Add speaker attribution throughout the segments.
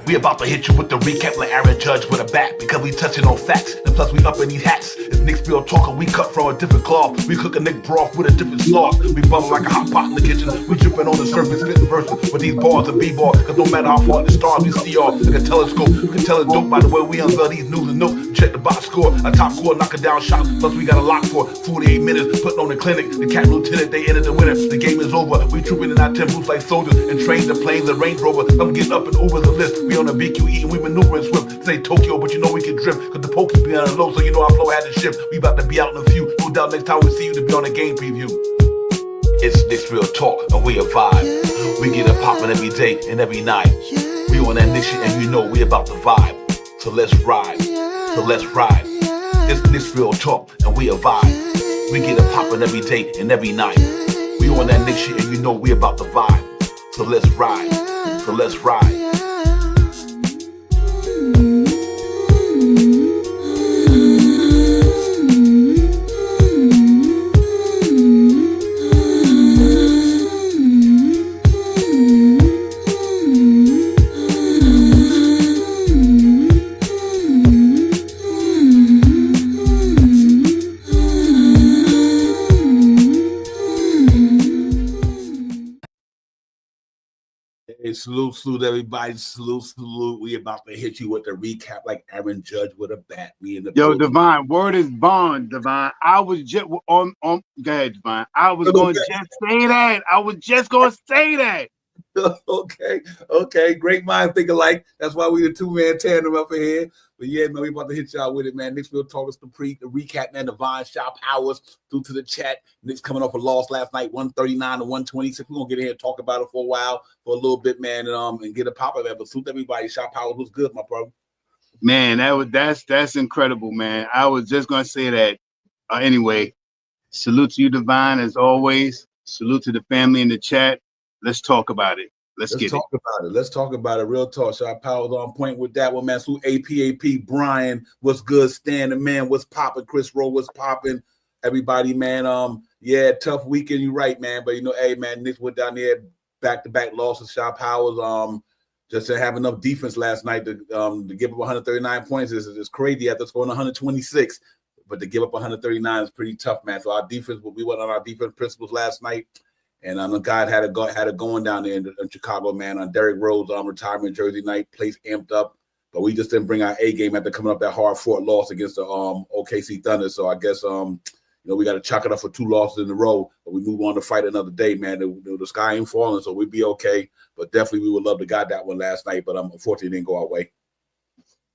Speaker 1: We about to hit you with the recap like Aaron Judge with a bat, because we touching on facts, and plus we up in these hats. It's Knicks Real Talk, and we cut from a different cloth. We cook a Nick broth with a different sauce. We bubble like a hot pot in the kitchen. We dripping on the surface, spitting verses with these bars and b-ball. Cause no matter how far in the stars we see y'all like a telescope. You can tell it's dope by the way we unveil these news and notes. Check the box score, a top score, knocking down shots. Plus we got a lock for 48 minutes, putting on the clinic. The Captain Lieutenant, they entered the winner. The game is over. We trooping in our temples like soldiers and train the planes and Range Rover. I'm getting up and over the list. We on the BQE and we maneuvering swift. Say Tokyo, but you know we can drift. Cause the pokey be on the low, so you know our flow had to shift. We about to be out in a few. No doubt next time we see you to be on a game preview. It's Knicks Real Talk and we a vibe. We get it popping every day and every night. We on that Knicks shit and you know we about to vibe. So let's ride. So let's ride. It's Knicks Real Talk and we a vibe. We get it popping every day and every night. We on that Knicks shit and you know we about to vibe. So let's ride. So let's ride. Salute everybody. Salute. We about to hit you with the recap like Aaron Judge with a bat. We in the
Speaker 2: Yo, building. Divine, word is bond, Divine. I was just on go ahead, Divine. I was going to just say that. I was just going to say that.
Speaker 1: Okay. Great minds think alike. That's why we the two-man tandem up in here. But yeah, man, we about to hit y'all with it, man. Knicks Real Talk is the recap, man. Divine Shop Powers through to the chat. Knicks coming off a loss last night, 139 to 126. We're gonna get in here and talk about it for a while, for a little bit, man, and get a pop of that. But salute everybody. Shop Powers was good, my bro.
Speaker 2: Man, that's incredible, man. I was just gonna say that. Anyway, salute to you, Divine, as always. Salute to the family in the chat. Let's talk about it. Let's talk
Speaker 1: about it. Real talk. Shop Powers on point with that one, man. So AP, Brian, what's good? Stan, the man, what's popping? Chris Rowe, what's popping? Everybody, man. Yeah, tough weekend. You're right, man. But you know, hey, man, Knicks went down there, back-to-back losses. Shop Powers, just to have enough defense last night to give up 139 points is crazy after scoring 126. But to give up 139 is pretty tough, man. So our defense, we went on our defense principles last night. And the guy had it going down there in Chicago, man. On Derrick Rose retirement jersey night, place amped up, but we just didn't bring our A game after coming up that hard-fought loss against the OKC Thunder. So I guess we got to chalk it up for 2 losses in a row, but we move on to fight another day, man. The sky ain't falling, so we'd be okay. But definitely, we would love to got that one last night, but unfortunately, it didn't go our way.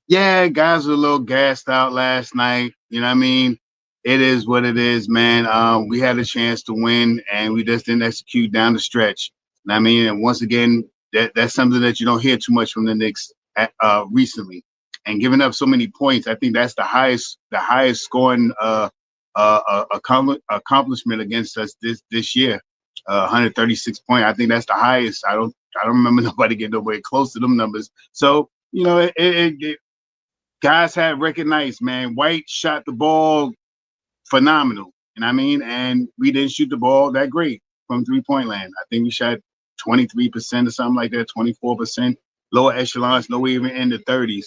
Speaker 2: Yeah, guys were a little gassed out last night. You know what I mean? It is what it is, man. We had a chance to win, and we just didn't execute down the stretch. And I mean, and once again, that's something that you don't hear too much from the Knicks recently. And giving up so many points, I think that's the highest scoring accomplishment against us this year. 136 points. I think that's the highest. I don't remember nobody getting nowhere close to them numbers. So you know, guys had recognized, man. White shot the ball phenomenal, you know what I mean? And we didn't shoot the ball that great from three-point land. I think we shot 23% or something like that, 24%. Lower echelons, no even in the 30s.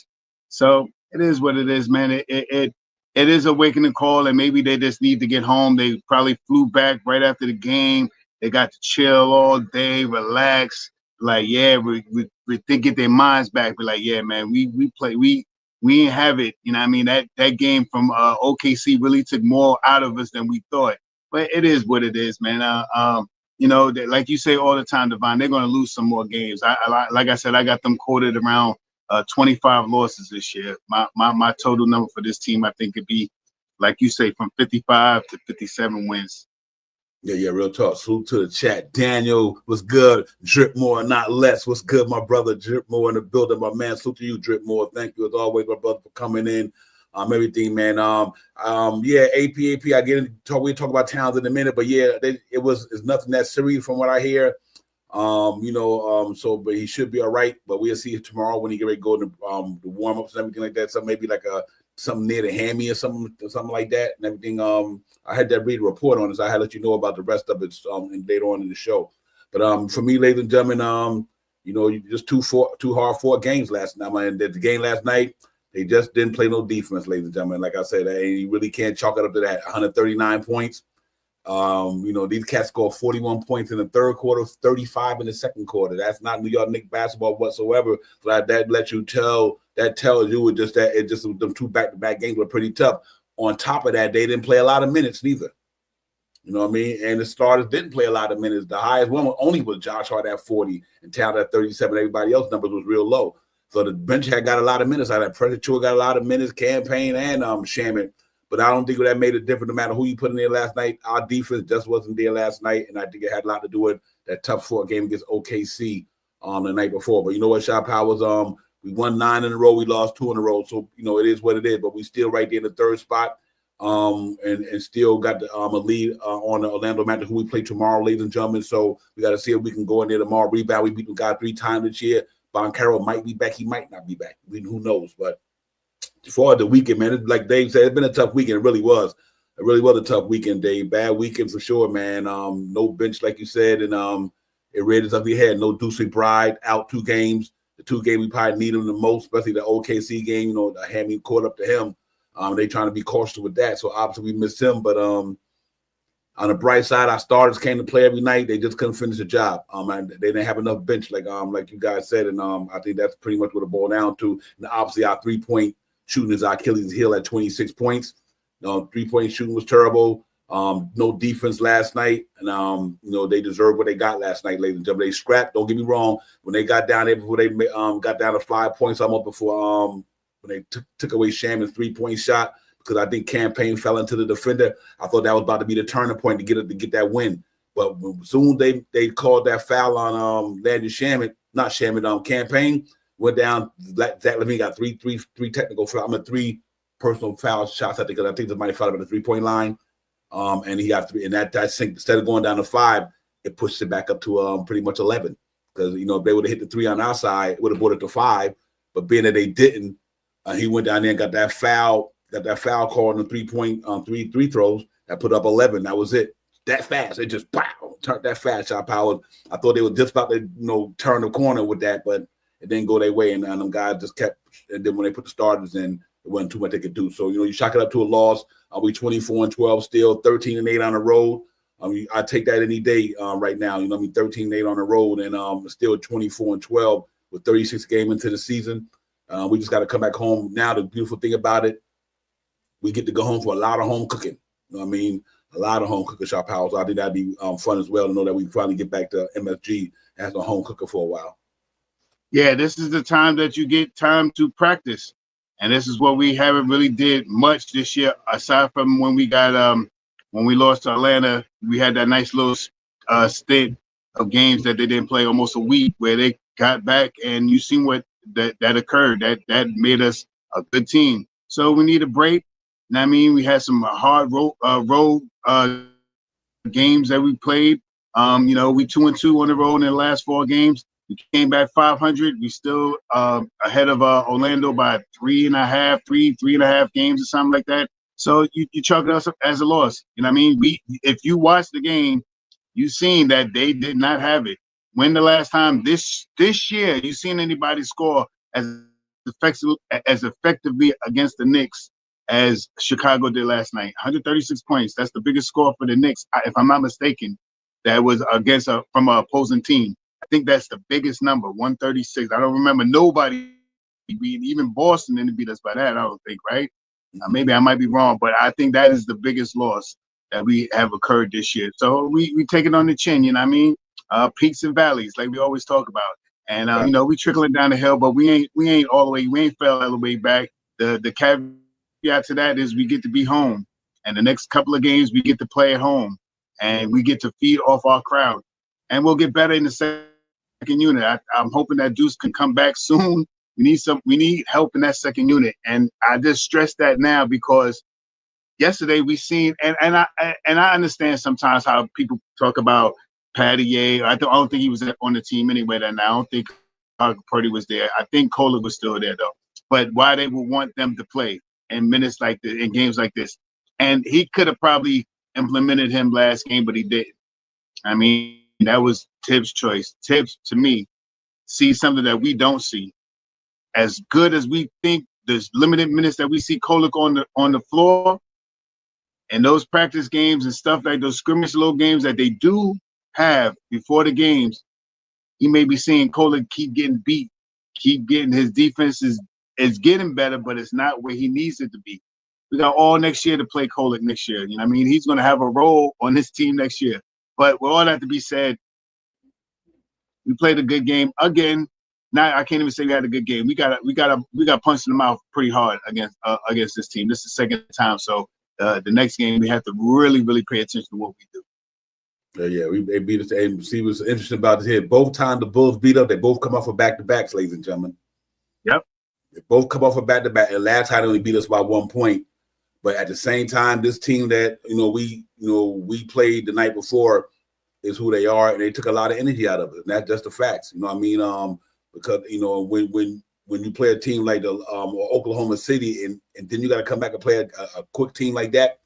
Speaker 2: So it is what it is, man. It is a waking call, and maybe they just need to get home. They probably flew back right after the game. They got to chill all day, relax. Like, yeah, we think get their minds back. But like, yeah, man, we didn't have it, you know what I mean? That game from OKC really took more out of us than we thought. But it is what it is, man. You know, like you say all the time, Devon, they're going to lose some more games. Like I said, I got them quoted around 25 losses this year. My total number for this team, I think, could be, like you say, from 55 to 57 wins.
Speaker 1: Yeah, real talk. Salute to the chat. Daniel, what's good? Drip more, not less. What's good, my brother? Drip more in the building, my man. Salute to you, Drip more. Thank you as always, my brother, for coming in. Everything, man. Yeah, AP. I get into talk. We talk about Towns in a minute, but yeah, it's nothing that serious from what I hear. So but he should be all right. But we'll see tomorrow when he get ready to go to the warm ups and everything like that. So maybe like something near the hammy or something like that and everything. I had that read a report on this. I had to let you know about the rest of it later on in the show. But for me, ladies and gentlemen, You know, you just too hard for games last night. And the game last night, they just didn't play no defense, ladies and gentlemen. Like I said, you really can't chalk it up to that. 139 points. You know, these cats scored 41 points in the third quarter, 35 in the second quarter. That's not New York Knicks basketball whatsoever. So that lets you tell. That tells you just that it just the two back-to-back games were pretty tough. On top of that, they didn't play a lot of minutes neither. You know what I mean? And the starters didn't play a lot of minutes. The highest one only was Josh Hart at 40 and Town at 37. Everybody else's numbers was real low. So the bench had got a lot of minutes out of that. Predator got a lot of minutes, Campaign and Shaman. But I don't think that made a difference no matter who you put in there last night. Our defense just wasn't there last night, and I think it had a lot to do with that tough short game against OKC the night before. But you know what, Shot Powers, we won 9 in a row, we lost 2 in a row. So, you know, it is what it is. But we still right there in the third spot. And still got the, a lead on the Orlando Magic, who we play tomorrow, ladies and gentlemen. So we got to see if we can go in there tomorrow. Rebound, we beat the guy 3 times this year. Carroll might be back. He might not be back. Who knows? But for the weekend, man, like Dave said, it's been a tough weekend. It really was. It really was a tough weekend, Dave. Bad weekend for sure, man. No bench, like you said, and it really is up your head. No Deuce McBride out 2 games. The 2 games we probably need him the most, especially the OKC game. You know, had me caught up to him. They trying to be cautious with that. So obviously we missed him. But on the bright side, our starters came to play every night. They just couldn't finish the job. And they didn't have enough bench, like you guys said. And I think that's pretty much what it boiled down to. And obviously our 3-point shooting is our Achilles heel at 26 points. 3-point shooting was terrible. No defense last night. And, you know, they deserved what they got last night, ladies and gentlemen. They scrapped. Don't get me wrong. When they got down there before they got down to 5 points, almost before when they took away Shaman's 3-point shot, because I think Campaign fell into the defender. I thought that was about to be the turning point to get that win. But soon they called that foul on Landry Shaman, not Shaman, Campaign, went down. Zach LaVine got three technical fouls. 3 personal foul shots, I think, because I think somebody fouled him at the 3-point line. And he got 3, and that synced. Instead of going down to 5, it pushed it back up to pretty much 11. Because, you know, if they would have hit the 3 on our side, it would have brought it to 5. But being that they didn't, he went down there and got that foul called on the 3-point three throws that put up 11. That was it. That fast. It just turned that fast. Shot Power. I thought they were just about to, you know, turn the corner with that, but it didn't go their way. And them guys just kept. And then when they put the starters in, it wasn't too much they could do. So, you know, you chalk it up to a loss. We 24-12 still, 13-8 on the road. I take that any day right now. You know, 13-8 on the road, and still 24-12 with 36 games into the season. We just got to come back home. Now, the beautiful thing about it, we get to go home for a lot of home cooking. You know what I mean? A lot of home cooking, Shop House. I think that'd be fun as well to know that we finally get back to MSG as a home cooker for a while.
Speaker 2: Yeah, this is the time that you get time to practice. And this is what we haven't really did much this year, aside from when we got when we lost to Atlanta. We had that nice little stint of games that they didn't play almost a week, where they got back, and you seen what that occurred. That made us a good team. So we need a break. And I mean, we had some hard road games that we played. You know, we 2-2 on the road in the last 4 games. We came back 500. We still ahead of Orlando by 3.5 games or something like that. So you chalk it up as a loss. You know what I mean? If you watch the game, you seen that they did not have it. When the last time this year you seen anybody score as effectively against the Knicks as Chicago did last night? 136 points. That's the biggest score for the Knicks, if I'm not mistaken. That was against from an opposing team. I think that's the biggest number, 136. I don't remember nobody beating, even Boston didn't beat us by that, I don't think, right? Maybe I might be wrong, but I think that is the biggest loss that we have occurred this year. So we take it on the chin, you know what I mean? Peaks and valleys, like we always talk about. And, you know, we trickling down the hill, but we ain't all the way, we ain't fell all the way back. The caveat to that is we get to be home. And the next couple of games, we get to play at home. And we get to feed off our crowd. And we'll get better in the second unit. I'm hoping that Deuce can come back soon. We need help in that second unit. And I just stress that now because yesterday we seen, and I understand sometimes how people talk about Patty Ye. I don't think he was on the team anyway that night. I don't think Purdy was there. I think Kohler was still there though. But why they would want them to play in minutes like this, in games like this. And he could have probably implemented him last game, but he didn't. I mean, that was Tibbs' choice. Tibbs, to me, see something that we don't see. As good as we think, there's limited minutes that we see Kolek on the floor, and those practice games and stuff like those scrimmage little games that they do have before the games, he may be seeing Kolek keep getting beat, keep getting his defense is getting better, but it's not where he needs it to be. We got all next year to play Kolek next year. You know what I mean? He's going to have a role on this team next year. But with all that to be said, we played a good game again. Now I can't even say we had a good game. We got punched in the mouth pretty hard against this team. This is the second time. So the next game we have to really pay attention to what we do.
Speaker 1: They beat us. And see what's interesting about this here. Both times the Bulls beat up, they both come off of back-to-backs, ladies and gentlemen.
Speaker 2: Yep.
Speaker 1: They both come off of back-to-back. And last time they only beat us by 1 point. But at the same time, this team that we played the night before is who they are, and they took a lot of energy out of it. And that's just the facts. You know what I mean? Because when you play a team like the Oklahoma City, and then you got to come back and play a quick team like that,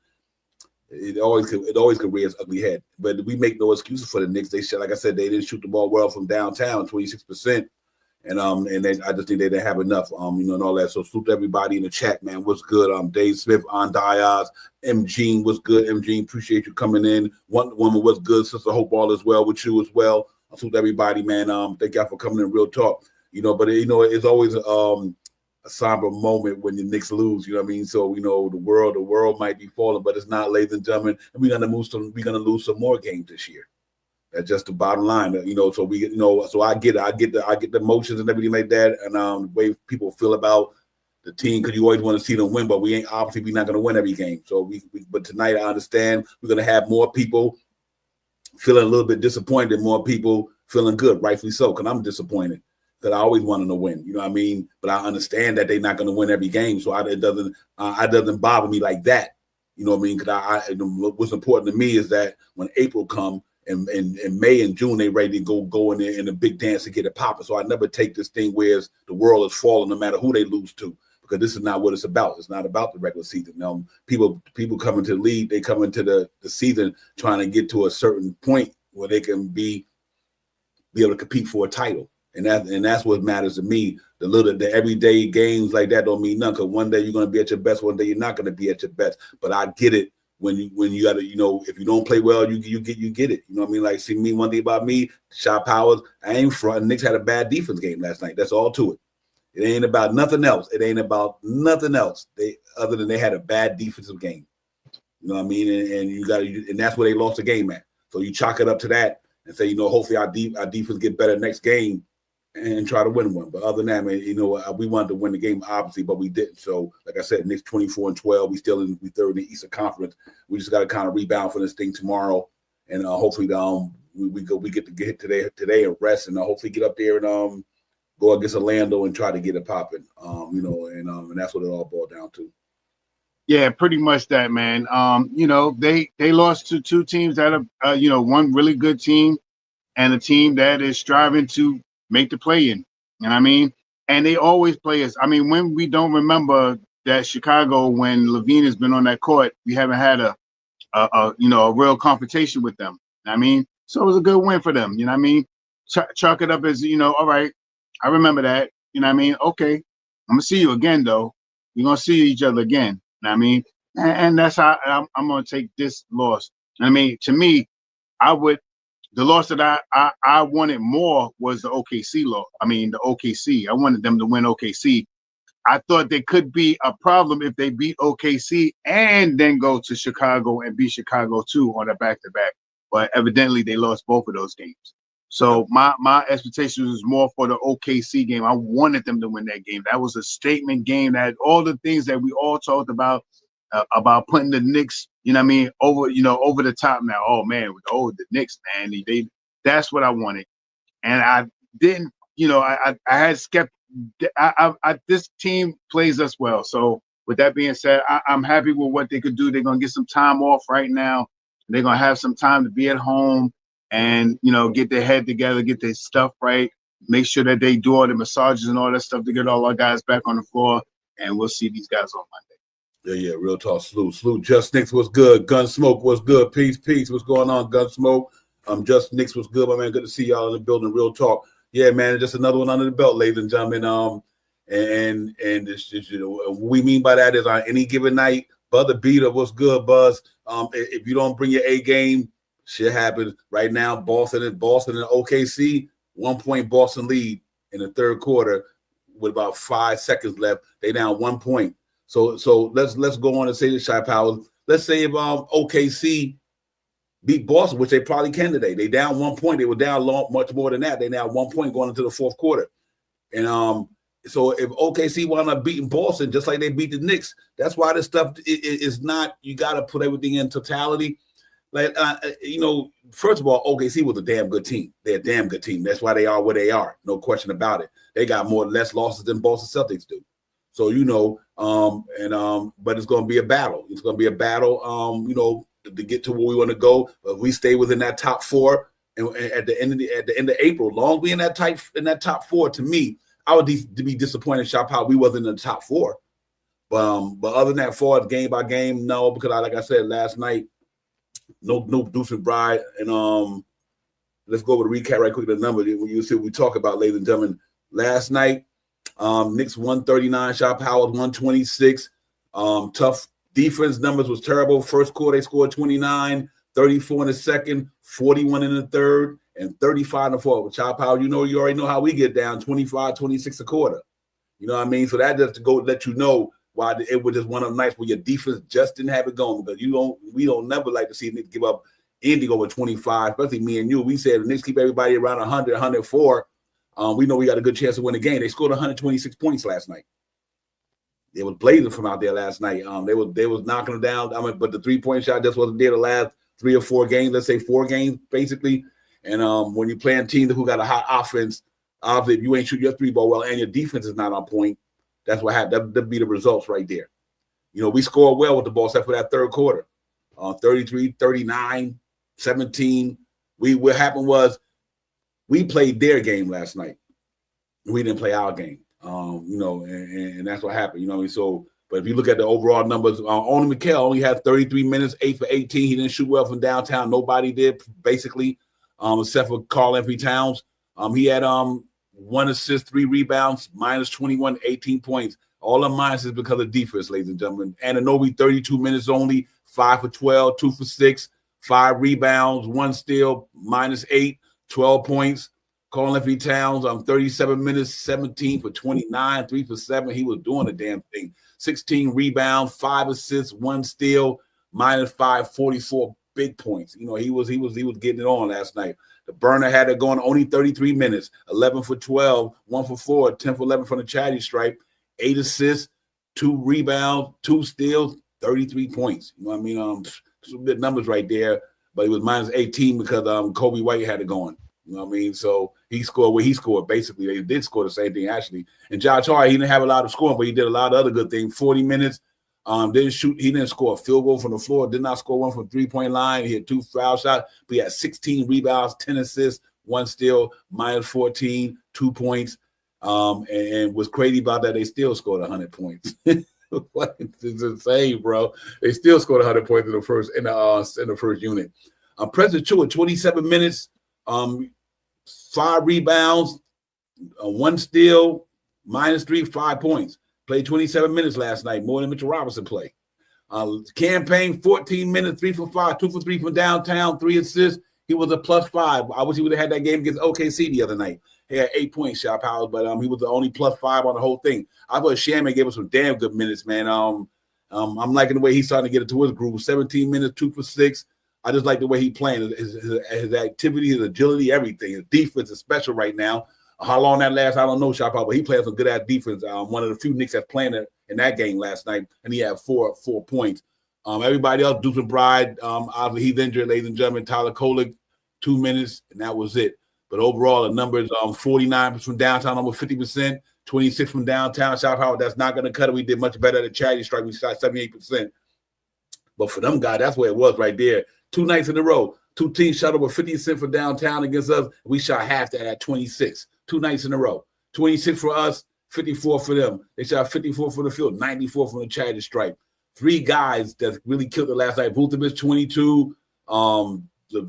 Speaker 1: it always could rear its ugly head. But we make no excuses for the Knicks. They like I said, they didn't shoot the ball well from downtown, 26%. And I just think they didn't have enough, and all that. So salute everybody in the chat, man. What's good? Dave Smith, on Diaz, M. Jean, what's good? M. Jean, appreciate you coming in. One woman, what's good? Sister Hope, all as well with you as well. I salute everybody, man. Thank y'all for coming in. Real talk, But it's always a somber moment when the Knicks lose. You know what I mean? So the world might be falling, but it's not, ladies and gentlemen. And we're gonna lose some more games this year. That's just the bottom line, So we, so I get the emotions and everything like that, and the way people feel about the team, because you always want to see them win, but we're not going to win every game. So but tonight I understand we're going to have more people feeling a little bit disappointed, more people feeling good, rightfully so, because I'm disappointed because I always wanted to win. You know what I mean? But I understand that they're not going to win every game, so it doesn't bother me like that. You know what I mean? Because what's important to me is that when April comes. In May and June, they ready to go in there in a big dance to get it popping. So I never take this thing where the world is falling no matter who they lose to, because this is not what it's about. It's not about the regular season. People come into the league, they come into the season trying to get to a certain point where they can be able to compete for a title. And that's what matters to me. The everyday games like that don't mean nothing, because one day you're going to be at your best, one day you're not going to be at your best. But I get it. When you got to, if you don't play well, you get it. You know what I mean? Like, see me, one thing about me, Shot Powers, I ain't front. Knicks had a bad defense game last night. That's all to it. It ain't about nothing else. It ain't about nothing else. Other than they had a bad defensive game. You know what I mean? And that's where they lost the game at. So you chalk it up to that and say, hopefully our defense get better next game and try to win one. But other than that, man, we wanted to win the game, obviously, but we didn't. So, like I said, Knicks 24-12. We third in the Eastern Conference. We just got to kind of rebound for this thing tomorrow, and hopefully, we get to get today and rest, and hopefully get up there and go against Orlando and try to get it popping. And that's what it all boiled down to.
Speaker 2: Yeah, pretty much that, man. They lost to two teams that are one really good team and a team that is striving to make the play-in. You know what I mean? And they always play us. I mean, when we don't remember that Chicago, when Levine has been on that court, we haven't had a real confrontation with them. You know what I mean? So it was a good win for them. You know what I mean? Chalk it up as, all right, I remember that. You know what I mean? Okay, I'm going to see you again, though. We're going to see each other again. You know what I mean? And that's how I'm going to take this loss. I mean, to me, the loss that I wanted more was the OKC loss. I mean, the OKC. I wanted them to win OKC. I thought there could be a problem if they beat OKC and then go to Chicago and beat Chicago too on a back-to-back. But evidently, they lost both of those games. So my expectation was more for the OKC game. I wanted them to win that game. That was a statement game. That all the things that we all talked about putting the Knicks, over the top now. Oh man, the Knicks, man, that's what I wanted, and I didn't. I had skeptic. This team plays us well. So with that being said, I'm happy with what they could do. They're gonna get some time off right now. They're gonna have some time to be at home and get their head together, get their stuff right, make sure that they do all the massages and all that stuff to get all our guys back on the floor, and we'll see these guys on Monday.
Speaker 1: Yeah, real talk. Salute. Just Knicks was good. Gunsmoke was good. Peace. What's going on, Gunsmoke? Just Knicks was good, my man. Good to see y'all in the building. Real talk. Yeah, man, just another one under the belt, ladies and gentlemen. And it's just, what we mean by that is on any given night, Buzz the Beater, what's good, Buzz? If you don't bring your A game, shit happens. Right now, Boston and OKC, 1 point Boston lead in the third quarter with about 5 seconds left. They down 1 point. So let's go on and say this, Shy Powers. Let's say if OKC beat Boston, which they probably can today. They down 1 point. They were down much more than that. They now 1 point going into the fourth quarter. And so if OKC wound up beating Boston just like they beat the Knicks, that's why this stuff is not. You got to put everything in totality. Like first of all, OKC was a damn good team. They're a damn good team. That's why they are where they are. No question about it. They got less losses than Boston Celtics do. So but it's going to be a battle. It's going to be a battle. To get to where we want to go. But we stay within that top four, and at the end of April, long we in that top four. To me, I would be disappointed, Shop, how we wasn't in the top four. But other than that, for game by game, no, because like I said last night, no Deuce and Bride, and let's go over the recap right quick. The number when you see what we talk about, ladies and gentlemen. Last night, Knicks 139, Shop Howard 126. Tough defense numbers was terrible. First quarter, they scored 29, 34 in the second, 41 in the third, and 35 in the fourth. With Chop Howard, you already know how we get down, 25, 26 a quarter. You know what I mean? So that just to go let you know why it was just one of the nights where your defense just didn't have it going, because we don't never like to see Knicks give up anything over 25, especially me and you. We said the Knicks keep everybody around 100, 104. We know we got a good chance to win the game. They scored 126 points last night. They was blazing from out there last night. They was knocking them down. But the 3-point shot just wasn't there the last 3 or 4 games. Let's say 4 games basically. And when you're playing teams who got a hot offense, obviously if you ain't shooting your 3-ball well and your defense is not on point, that's what happened. That'd be the results right there. We scored well with the ball except for that third quarter. 33, 39, 17. What happened was we played their game last night. We didn't play our game. And that's what happened, so, but if you look at the overall numbers, only Mikal only had 33 minutes, 8 for 18. He didn't shoot well from downtown. Nobody did, basically, except for Karl-Anthony Towns. He had 1 assist, 3 rebounds, minus 21, 18 points. All the minuses because of defense, ladies and gentlemen. Anunoby, 32 minutes only, 5 for 12, 2 for 6, 5 rebounds, 1 steal, minus 8, 12 points. Karl-Anthony Towns, 37 minutes, 17 for 29, 3 for 7. He was doing the damn thing. 16 rebounds, 5 assists, 1 steal, minus 5, 44 big points. He was getting it on last night. The burner had it going only 33 minutes, 11 for 12, 1 for 4, 10 for 11 from the chatty stripe, 8 assists, 2 rebounds, 2 steals, 33 points. Some good numbers right there. But he was minus 18 because Kobe White had it going. So he scored what he scored. Basically, they did score the same thing, actually. And Josh Hart, he didn't have a lot of scoring, but he did a lot of other good things. 40 minutes, didn't shoot. He didn't score a field goal from the floor, did not score one from 3-point line. He had 2 foul shots, but he had 16 rebounds, 10 assists, 1 steal, minus 14, 2 points. And what's crazy about that, they still scored 100 points. It's insane, bro. They still scored 100 points in the first unit. President Chu at 27 minutes, 5 rebounds, 1 steal, minus 3, 5 points. Played 27 minutes last night, more than Mitchell Robinson played. Campaign, 14 minutes, 3 for 5, 2 for 3 from downtown, 3 assists. He was a +5. I wish he would have had that game against OKC the other night. He had 8 points, Shop Howard, but he was the only +5 on the whole thing. I thought Shaman gave us some damn good minutes, man. I'm liking the way he's starting to get into his groove. 17 minutes, 2 for 6. I just like the way he's playing, his activity, his agility, everything. His defense is special right now. How long that lasts, I don't know, Shop Howard, but he played some good at defense. One of the few Knicks that's playing in that game last night, and he had 4 points. Everybody else, Deuce and Bride, obviously he's injured, ladies and gentlemen. Tyler Kolek, 2 minutes, and that was it. But overall, the numbers, 49 from downtown, almost 50%, 26 from downtown. Shop Howard, that's not going to cut it. We did much better at the charity strike. We shot 78%. But for them guys, that's where it was right there. 2 nights in a row. 2 teams shot over 50% for downtown against us. We shot half that at 26. 2 nights in a row. 26 for us, 54 for them. They shot 54 from the field, 94 from the charity stripe. 3 guys that really killed it last night. Vucevic, 22.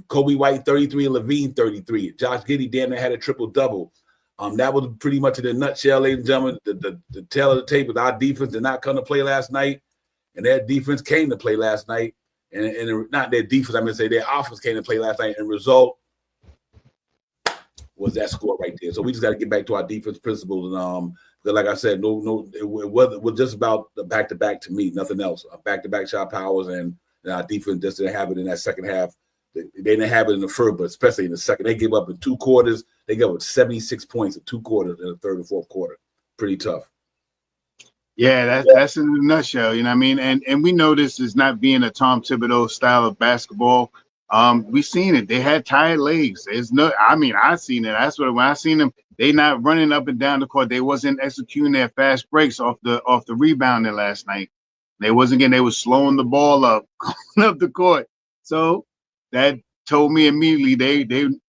Speaker 1: Kobe White, 33, and Levine, 33. Josh Giddey damn near had a triple-double. That was pretty much in a nutshell, ladies and gentlemen. The tail of the tape is our defense did not come to play last night, and their defense came to play last night. And not their defense, I'm going to say their offense came to play last night, and result was that score right there. So we just got to get back to our defense principles. And because like I said, it was just about the back-to-back to me, nothing else. Back-to-back shot powers, and our defense just didn't have it in that second half. They didn't have it in the first, but especially in the second. They gave up in 2 quarters. They gave up 76 points in 2 quarters in the third and fourth quarter. Pretty tough.
Speaker 2: Yeah, that's in a nutshell. You know what I mean? And we know this is not being a Tom Thibodeau style of basketball. We seen it. They had tired legs. I seen it. That's what when I seen them, they not running up and down the court. They wasn't executing their fast breaks off the rebounding last night. They was slowing the ball up, going up the court. So that told me immediately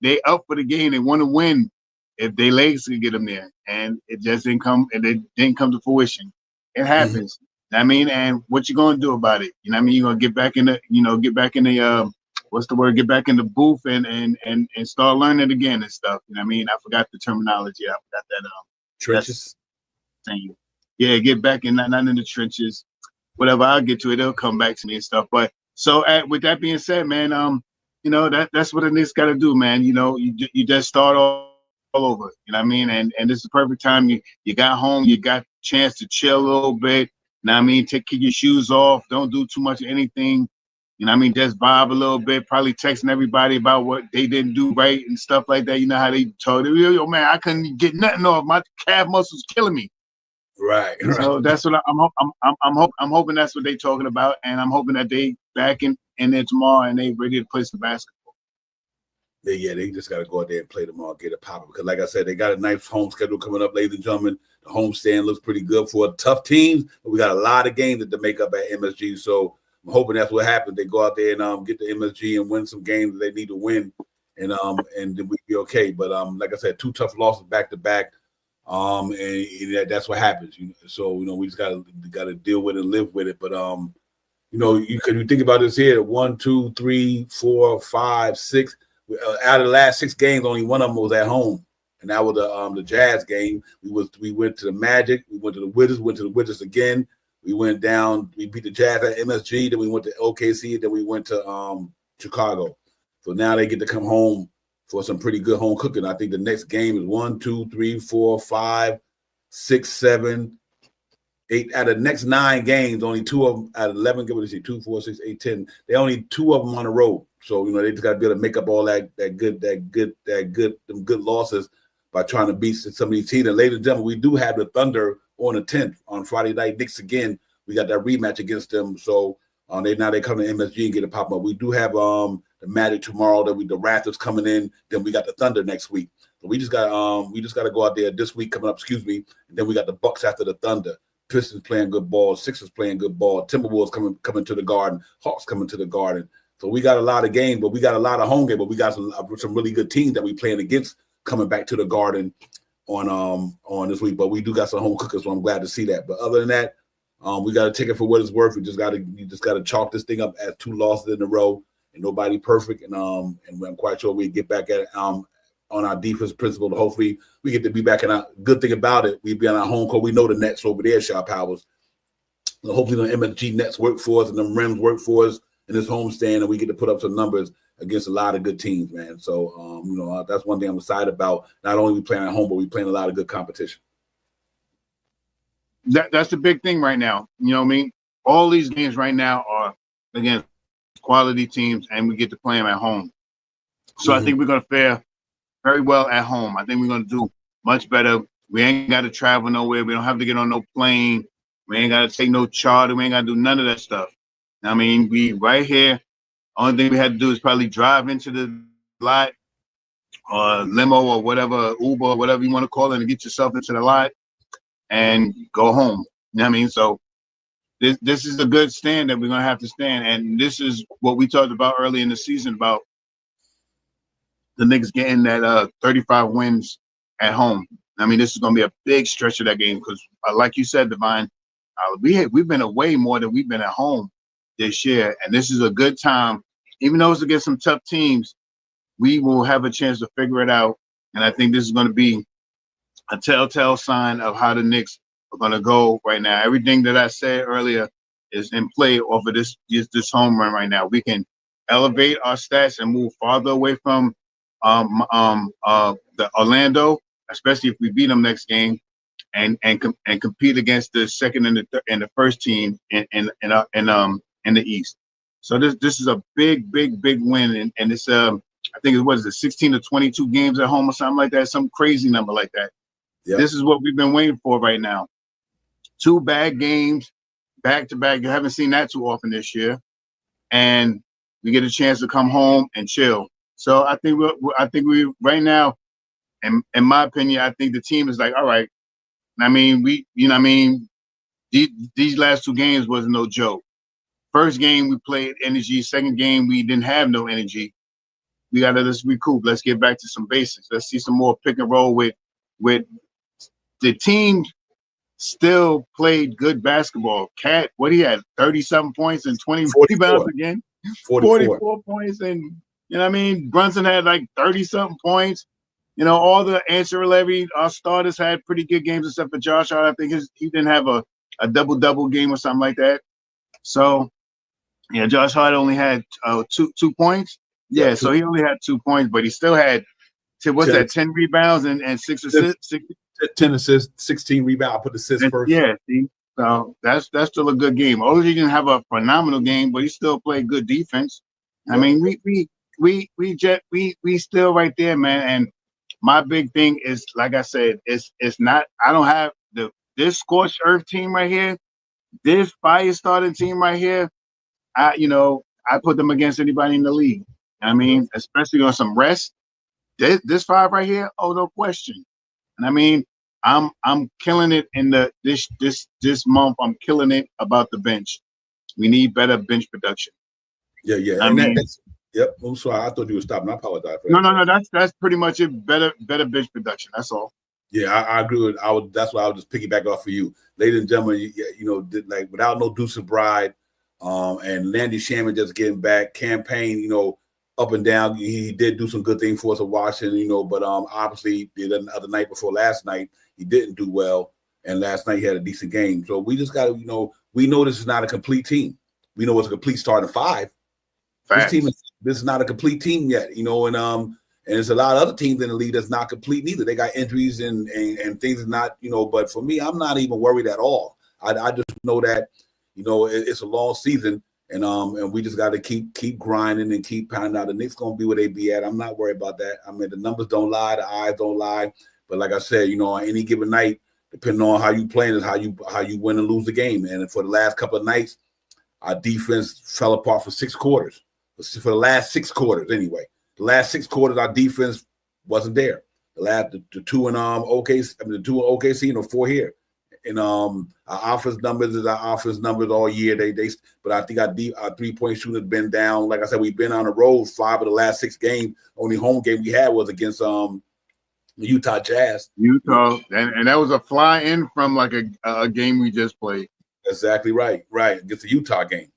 Speaker 2: they up for the game. They want to win if their legs could get them there. And it just didn't come. And it didn't come to fruition. It happens. I mean, and what you gonna do about it? You know what I mean? You're gonna get back in the, what's the word? Get back in the booth and start learning again and stuff. You know what I mean? I forgot the terminology. I forgot that
Speaker 1: trenches.
Speaker 2: Saying, yeah, get back in not in the trenches. Whatever, I'll get to it. It'll come back to me and stuff. But so with that being said, man, that's what a Knicks got to do, man. You just start all over. You know what I mean? And this is the perfect time. You got home. You got a chance to chill a little bit. You know what I mean? Kick your shoes off. Don't do too much of anything. You know what I mean? Just vibe a little bit. Probably texting everybody about what they didn't do right and stuff like that. You know how they told it. Yo, man, I couldn't get nothing off. My calf muscles killing me.
Speaker 1: Right.
Speaker 2: So that's what I'm hoping that's what they're talking about, and I'm hoping that they back in there tomorrow and they ready to play some basketball.
Speaker 1: They just got to go out there and play tomorrow, get it popping. Because like I said, they got a nice home schedule coming up, ladies and gentlemen. The home stand looks pretty good for a tough team, but we got a lot of games to make up at MSG. So I'm hoping that's what happens. They go out there and get the MSG and win some games that they need to win, and then we'll be okay. But like I said, 2 tough losses back to back. And that's what happens. So we just gotta deal with it and live with it. But you think about this here: 1, 2, 3, 4, 5, 6. Out of the last 6 games, only one of them was at home, and that was the Jazz game. We went to the Magic, we went to the Wizards, went to the Wizards again. We went down, we beat the Jazz at MSG, then we went to OKC, then we went to Chicago. So now they get to come home for some pretty good home cooking. I think the next game is 1, 2, 3, 4, 5, 6, 7, 8. Out of the next 9 games, only 2 of them out of 11. Give it 2, 4, 6, 8, 10. They only 2 of them on the road. So they just got to be able to make up all them good losses by trying to beat some of these teams. And ladies and gentlemen, we do have the Thunder on the 10th on Friday night. Knicks again. We got that rematch against them. So they come to MSG and get a pop up. We do have the Magic tomorrow. The Raptors coming in. Then we got the Thunder next week. So we just got to go out there this week coming up. And then we got the Bucks after the Thunder. Pistons playing good ball. Sixers playing good ball. Timberwolves coming to the Garden. Hawks coming to the Garden. So we got a lot of games, but we got a lot of home games. But we got some really good teams that we playing against coming back to the Garden on this week. But we do got some home cookers, so I'm glad to see that. But other than that, we got to take it for what it's worth. You just got to chalk this thing up as 2 losses in a row, and nobody perfect. And I'm quite sure we get back at on our defense principle. Hopefully, we get to be back in our good thing about it. We be on our home court. We know the Nets over there, shot powers. So hopefully, the MSG Nets work for us and the Rims work for us in this homestand, and we get to put up some numbers against a lot of good teams, man. So, that's one thing I'm excited about. Not only we playing at home, but we playing a lot of good competition.
Speaker 2: That's the big thing right now. You know what I mean? All these games right now are against quality teams, and we get to play them at home. So I think we're going to fare very well at home. I think we're going to do much better. We ain't got to travel nowhere. We don't have to get on no plane. We ain't got to take no charter. We ain't got to do none of that stuff. I mean, we right here. Only thing we had to do is probably drive into the lot or limo or whatever, Uber or whatever you want to call it, and get yourself into the lot and go home. You know what I mean? So this is a good stand that we're going to have to stand. And this is what we talked about early in the season about the Knicks getting that 35 wins at home. I mean, this is going to be a big stretch of that game because, like you said, Divine, we've been away more than we've been at home this year. And this is a good time. Even though it's against some tough teams, we will have a chance to figure it out. And I think this is going to be a telltale sign of how the Knicks are going to go right now. Everything that I said earlier is in play off of this home run right now. We can elevate our stats and move farther away from the Orlando, especially if we beat them next game, and compete against the second and the first team in the East. So this is a big win, and it's I think it was 16 to 22 games at home or something like that, some crazy number like that. Yep. This is what we've been waiting for right now. 2 bad games back to back. You haven't seen that too often this year, and we get a chance to come home and chill. So I think we right now, in my opinion, I think the team is like, all right. I mean, these last 2 games wasn't no joke. First game we played energy. Second game we didn't have no energy. We got to just recoup. Let's get back to some basics. Let's see some more pick and roll with the team. Still played good basketball. Cat, what he had, 30-something points and 20 rebounds again. 44 points, and Brunson had like 30-something points. All the ancillary starters had pretty good games except for Josh Hart. I think he didn't have a double game or something like that. So, yeah, Josh Hart only had 2 points. Yeah, so he only had 2 points, but he still had 10 rebounds and 6 assists.
Speaker 3: 10 assists, 16 rebounds. I put the assists first.
Speaker 2: Yeah, see, so that's still a good game. OG didn't have a phenomenal game, but he still played good defense. Yeah. I mean, we still right there, man. And my big thing is, like I said, it's not. I don't have this scorched earth team right here, this fire starting team right here. I put them against anybody in the league. I mean, especially on some rest. This 5 right here, oh, no question. And I mean, I'm killing it in this month. I'm killing it about the bench. We need better bench production.
Speaker 3: Yeah. Yep. I'm sorry. I thought you were stopping. I apologize for that.
Speaker 2: No. That's pretty much it. Better bench production. That's all.
Speaker 3: Yeah, I agree with. That's why I would just piggyback off of you, ladies and gentlemen. Like without no Deuce Bride, and Landy Shamman just getting back, campaign, up and down. He did do some good things for us in Washington, but obviously the other night before last night he didn't do well, and last night he had a decent game. So we just got to, we know this is not a complete team. We know it's a complete starting 5. This is not a complete team yet, and there's a lot of other teams in the league that's not complete neither. They got injuries and things are not, but for me, I'm not even worried at all. I just know that, it's a long season, and we just got to keep grinding and keep pounding out. The Knicks going to be where they be at. I'm not worried about that. I mean, the numbers don't lie, the eyes don't lie. But like I said, on any given night, depending on how you playing is how you win and lose the game. And for the last couple of nights, our defense fell apart for 6 quarters. For the last 6 quarters, anyway. The last 6 quarters, our defense wasn't there. The 2 in OKC, the 2 in OKC, and the 4 here. And our offense numbers is our offense numbers all year. But I think our 3-point shooting has been down. Like I said, we've been on the road 5 of the last 6 games. Only home game we had was against the Utah Jazz.
Speaker 2: And that was a fly in from like a game we just played.
Speaker 3: Exactly right. Against the Utah game.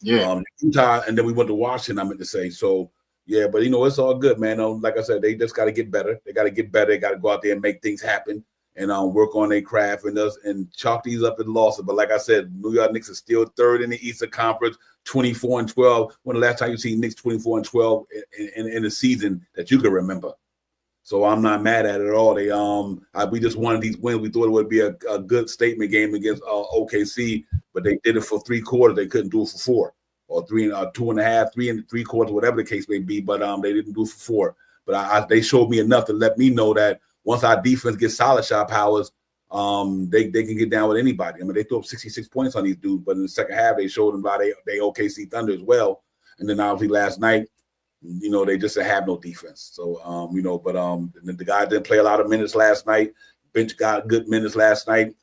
Speaker 2: Yeah.
Speaker 3: Utah, and then we went to Washington, I meant to say. So, yeah, but, it's all good, man. Like I said, they just got to get better. They got to get better. They got to go out there and make things happen and work on their craft and chalk these up in losses. But like I said, New York Knicks is still 3rd in the Eastern Conference, 24-12. When the last time you see Knicks 24-12 in the season that you can remember? So I'm not mad at it at all. We just wanted these wins. We thought it would be a good statement game against OKC, but they did it for 3 quarters. They couldn't do it for 4 or 3 and 2.5, 3 3/4, whatever the case may be. But they didn't do it for 4. But they showed me enough to let me know that once our defense gets solid shot powers, they can get down with anybody. I mean, they threw up 66 points on these dudes, but in the second half, they showed them by they OKC Thunder as well. And then obviously last night, they just didn't have no defense. So, the guy didn't play a lot of minutes last night. Bench got good minutes last night.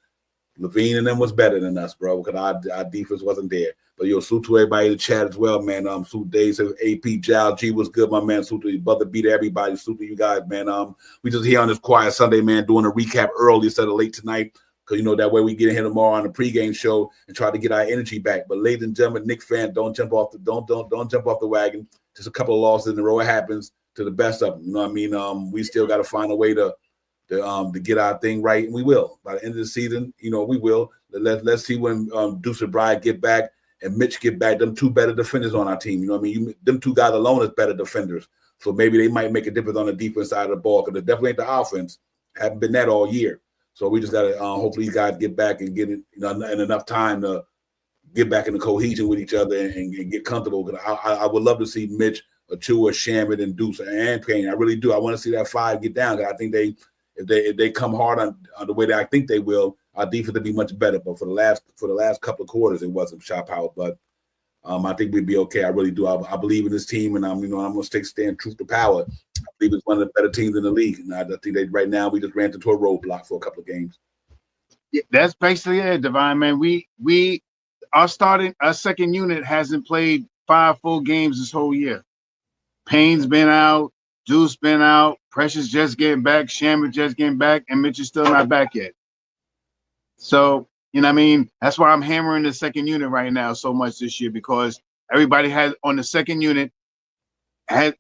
Speaker 3: Levine and them was better than us, bro, because our defense wasn't there. But salute to everybody in the chat as well, man. Salute Dave says AP Jal G was good, my man. Salute to your brother, beat everybody. Salute to you guys, man. We just here on this quiet Sunday, man, doing a recap early instead of late tonight. Because that way we get in here tomorrow on the pregame show and try to get our energy back. But ladies and gentlemen, Knicks fan, don't jump off the wagon. Just a couple of losses in a row. It happens to the best of them. You know what I mean? We still got to find a way to to get our thing right, and we will. By the end of the season, we will. Let's see when Deuce and Bryant get back and Mitch get back. Them two better defenders on our team. You know what I mean? Them two guys alone is better defenders. So maybe they might make a difference on the defense side of the ball, because it definitely ain't the offense. Haven't been that all year. So we just got to hopefully these guys get back and get it, in enough time to get back into cohesion with each other and get comfortable. Because I would love to see Mitch, Achua, Shamet, and Deuce and Payne. I really do. I want to see that 5 get down. Because I think if they come hard on the way that I think they will, our defense will be much better. But for the last couple of quarters, it wasn't shot power. But I think we'd be okay. I really do. I believe in this team, and I'm going to stand truth to power. I believe it's one of the better teams in the league. And I think right now we just ran into a roadblock for a couple of games.
Speaker 2: Yeah, that's basically it, Divine, man. Our second unit hasn't played 5 full games this whole year. Payne's been out, Deuce been out, Precious just getting back, Shamet just getting back, and Mitch is still not back yet. So, you know what I mean? That's why I'm hammering the second unit right now so much this year, because everybody had on the second unit had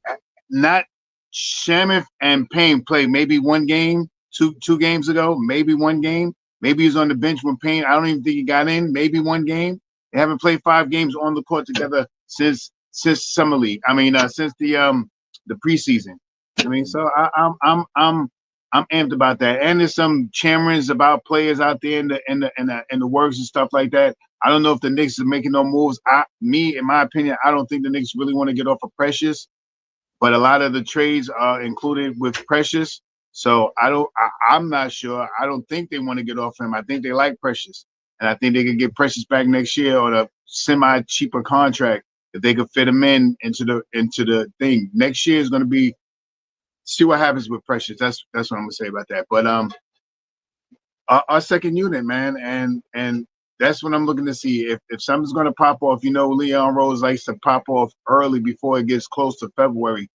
Speaker 2: not Shamet and Payne played maybe one game, two games ago, maybe one game. Maybe he's on the bench when Payne, I don't even think he got in, maybe one game. They haven't played 5 games on the court together since summer league. I mean, since the preseason. I mean, so I'm amped about that. And there's some chamberings about players out there in the works and stuff like that. I don't know if the Knicks are making no moves. In my opinion, I don't think the Knicks really want to get off of Precious, but a lot of the trades are included with Precious. So I'm not sure. I don't think they want to get off him. I think they like Precious, and I think they could get Precious back next year on a semi-cheaper contract if they could fit him into the thing. Next year is going to be, see what happens with Precious. That's what I'm gonna say about that. But our second unit, man, and that's what I'm looking to see. If something's gonna pop off, Leon Rose likes to pop off early before it gets close to February.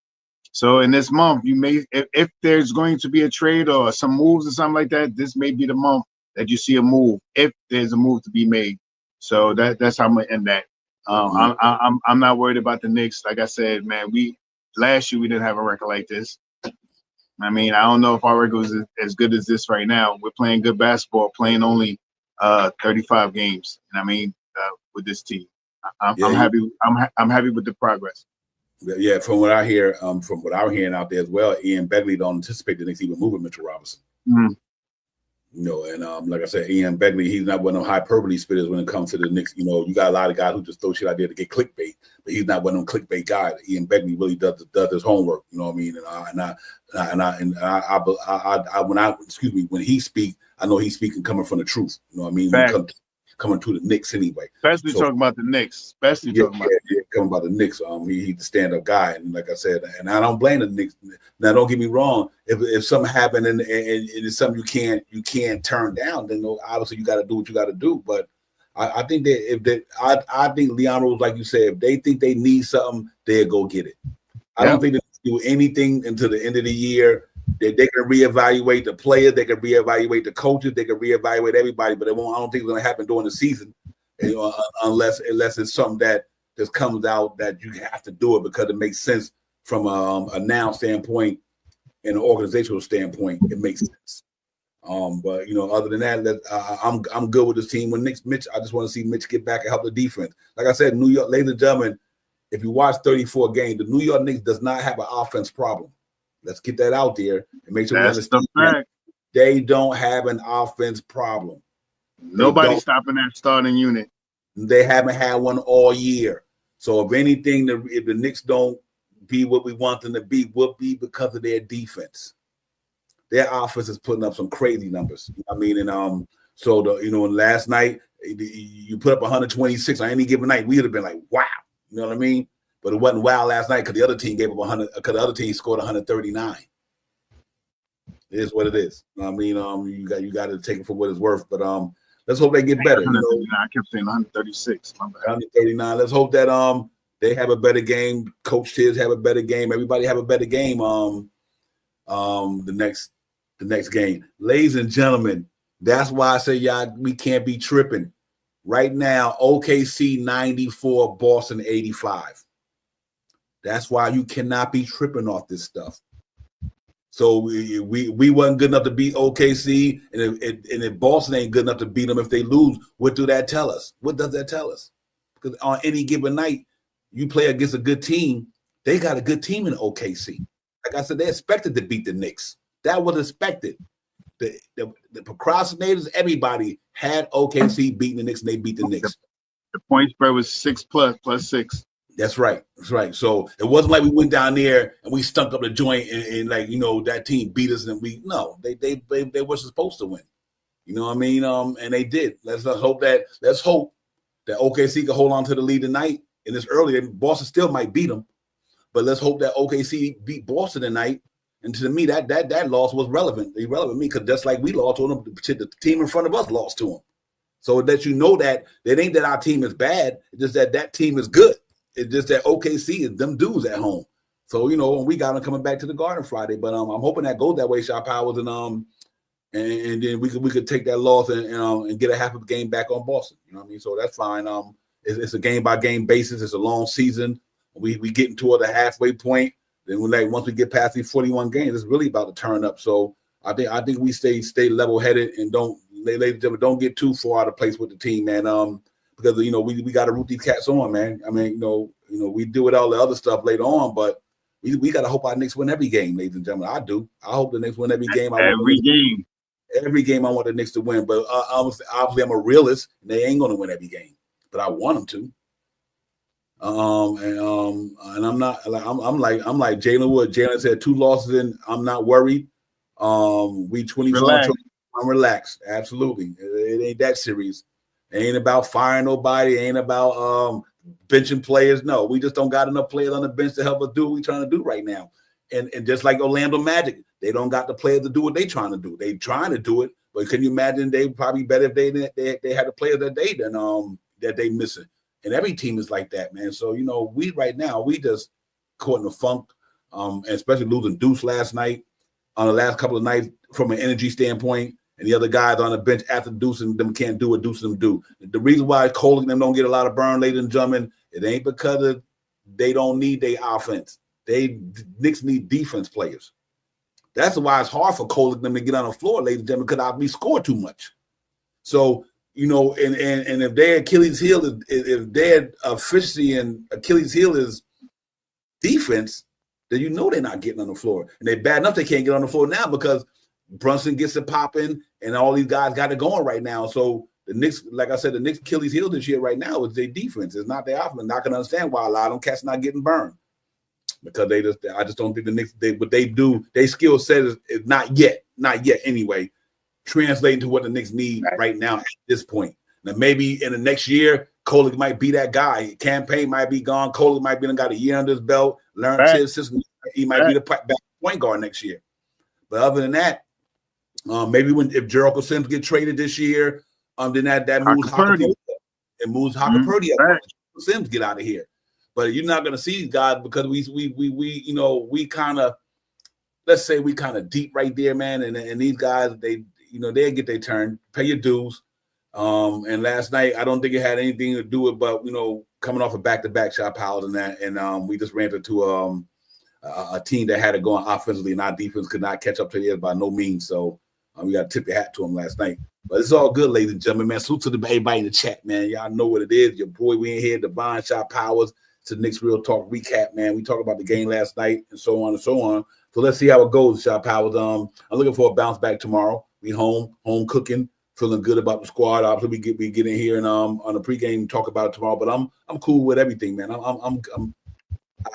Speaker 2: So in this month, you may, if there's going to be a trade or some moves or something like that, this may be the month that you see a move, if there's a move to be made. So that's how I'm gonna end that. I'm not worried about the Knicks. Like I said, man, last year we didn't have a record like this. I mean, I don't know if our record was as good as this right now. We're playing good basketball, playing only 35 games. And I mean, with this team, I'm happy. I'm happy with the progress.
Speaker 3: Yeah, from what I hear, from what I'm hearing out there as well, Ian Begley don't anticipate the Knicks even moving Mitchell Robinson.
Speaker 2: Mm.
Speaker 3: And like I said, Ian Begley, he's not one of them hyperbole spitters when it comes to the Knicks. You got a lot of guys who just throw shit out there to get clickbait, but he's not one of them clickbait guys. Ian Begley really does his homework. You know what I mean? When he speaks, I know he's speaking coming from the truth. You know what I mean? Coming to the Knicks anyway.
Speaker 2: Especially talking about the Knicks. Talking
Speaker 3: about the Knicks. He's the stand-up guy, and like I said, and I don't blame the Knicks. Now, don't get me wrong. If something happened and it's something you can't turn down, then obviously you got to do what you got to do. But I think I think Leon Rose, like you said, if they think they need something, they'll go get it. I don't think they do anything until the end of the year. They can reevaluate the players, they can reevaluate the coaches, they can reevaluate everybody, but I don't think it's going to happen during the season, unless it's something that just comes out that you have to do it because it makes sense from a now standpoint and an organizational standpoint. It makes sense. But other than that, I'm good with this team. When Mitch, I just want to see Mitch get back and help the defense. Like I said, New York, ladies and gentlemen, if you watch 34 games, the New York Knicks does not have an offense problem. Let's get that out there and make sure we understand that they don't have an offense problem.
Speaker 2: Nobody's stopping that starting unit.
Speaker 3: They haven't had one all year. So if anything, if the Knicks don't be what we want them to be, will be because of their defense. Their offense is putting up some crazy numbers. I mean, and so last night you put up 126 on any given night, we would have been like, wow, you know what I mean? But it wasn't wow last night because the other team gave up 100. Because the other team scored 139. It is what it is. I mean, you got to take it for what it's worth. But let's hope they get better.
Speaker 2: I kept saying 136.
Speaker 3: 139. Let's hope that they have a better game. Coach Tibbs have a better game. Everybody have a better game. The next game, ladies and gentlemen. That's why I say y'all we can't be tripping. Right now, OKC 94, Boston 85. That's why you cannot be tripping off this stuff. So we wasn't good enough to beat OKC, and if Boston ain't good enough to beat them if they lose, what do that tell us? What does that tell us? Because on any given night, you play against a good team. They got a good team in OKC. Like I said, they expected to beat the Knicks. That was expected. The procrastinators, everybody had OKC beating the Knicks, and they beat the Knicks.
Speaker 2: The point spread was 6+ plus 6.
Speaker 3: That's right. That's right. So it wasn't like we went down there and we stunk up the joint and like, you know, that team beat us and they were supposed to win. You know what I mean? And they did. Let's hope that OKC can hold on to the lead tonight. And it's early. Boston still might beat them, but let's hope that OKC beat Boston tonight. And to me, that loss was irrelevant to me, because just like we lost to them, the team in front of us lost to them. So that you know that it ain't that our team is bad. It's just that team is good. It's just that OKC is them dudes at home. So, you know, we got them coming back to the Garden Friday. But I'm hoping that goes that way, Shot Powers, and then we could take that loss and get a half of the game back on Boston. You know what I mean? So that's fine. It's a game by game basis. It's a long season. We getting toward the halfway point. Then once we get past these 41 games, it's really about to turn up. So I think we stay level headed and don't get too far out of place with the team, man. Because, you know, we got to root these cats on, man. I mean, you know, we do with all the other stuff later on, but we got to hope our Knicks win every game, ladies and gentlemen. I do. I hope the Knicks win every game. Every game I want the Knicks to win, but obviously I'm a realist, and they ain't going to win every game, but I want them to. And I'm not like I'm like Jalen Wood. Jalen said 2 losses in. I'm not worried. We 24. I'm relaxed. Absolutely, it ain't that serious. It ain't about firing nobody. It ain't about benching players. No, we just don't got enough players on the bench to help us do what we're trying to do right now. And just like Orlando Magic, they don't got the players to do what they trying to do. They trying to do it, but can you imagine they probably better if they had the players that they missing. And every team is like that, man. So, you know, we just caught in the funk, and especially losing Deuce last night on the last couple of nights from an energy standpoint. And the other guys on the bench after Deuce and them can't do what Deuce and them do. The reason why Cole and them don't get a lot of burn, ladies and gentlemen, it ain't because they don't need their offense. Knicks need defense players. That's why it's hard for Cole and them to get on the floor, ladies and gentlemen, because we score too much. So, you know, and if their Achilles heel if their efficiency and Achilles heel is defense, then you know they're not getting on the floor. And they're bad enough they can't get on the floor now because Brunson gets it popping, and all these guys got it going right now. So the Knicks, like I said, the Knicks' Achilles heel this year right now is their defense. It's not their offense. I can understand why a lot of them cats not getting burned, because I just don't think the Knicks, what they do, their skill set is not yet anyway, translating to what the Knicks need right now at this point. Now maybe in the next year, Kolek might be that guy. Campaign might be gone. Kolek might be got a year under his belt, learn his system. He might be the back point guard next year. But other than that, maybe if Jericho Sims get traded this year, then that moves Purdy. It moves Purdy up. Sims get out of here. But you're not going to see these guys because we kind of, let's say we kind of deep right there, man. And these guys, they'll get their turn, pay your dues. And last night, I don't think it had anything to do with, but coming off a back-to-back shot powers and that, and we just ran into a team that had it going offensively, and our defense could not catch up to theirs by no means. So we got to tip the hat to them last night. But it's all good, ladies and gentlemen, man. Salute to everybody in the chat, man. Y'all know what it is. Your boy, we in here, Divine Shot Powers. To the Knicks Real Talk recap, man. We talked about the game last night and so on and so on. So let's see how it goes, Shot Powers. I'm looking for a bounce back tomorrow. We home cooking, feeling good about the squad. Obviously, we get in here and on the pregame talk about it tomorrow. But I'm cool with everything, man.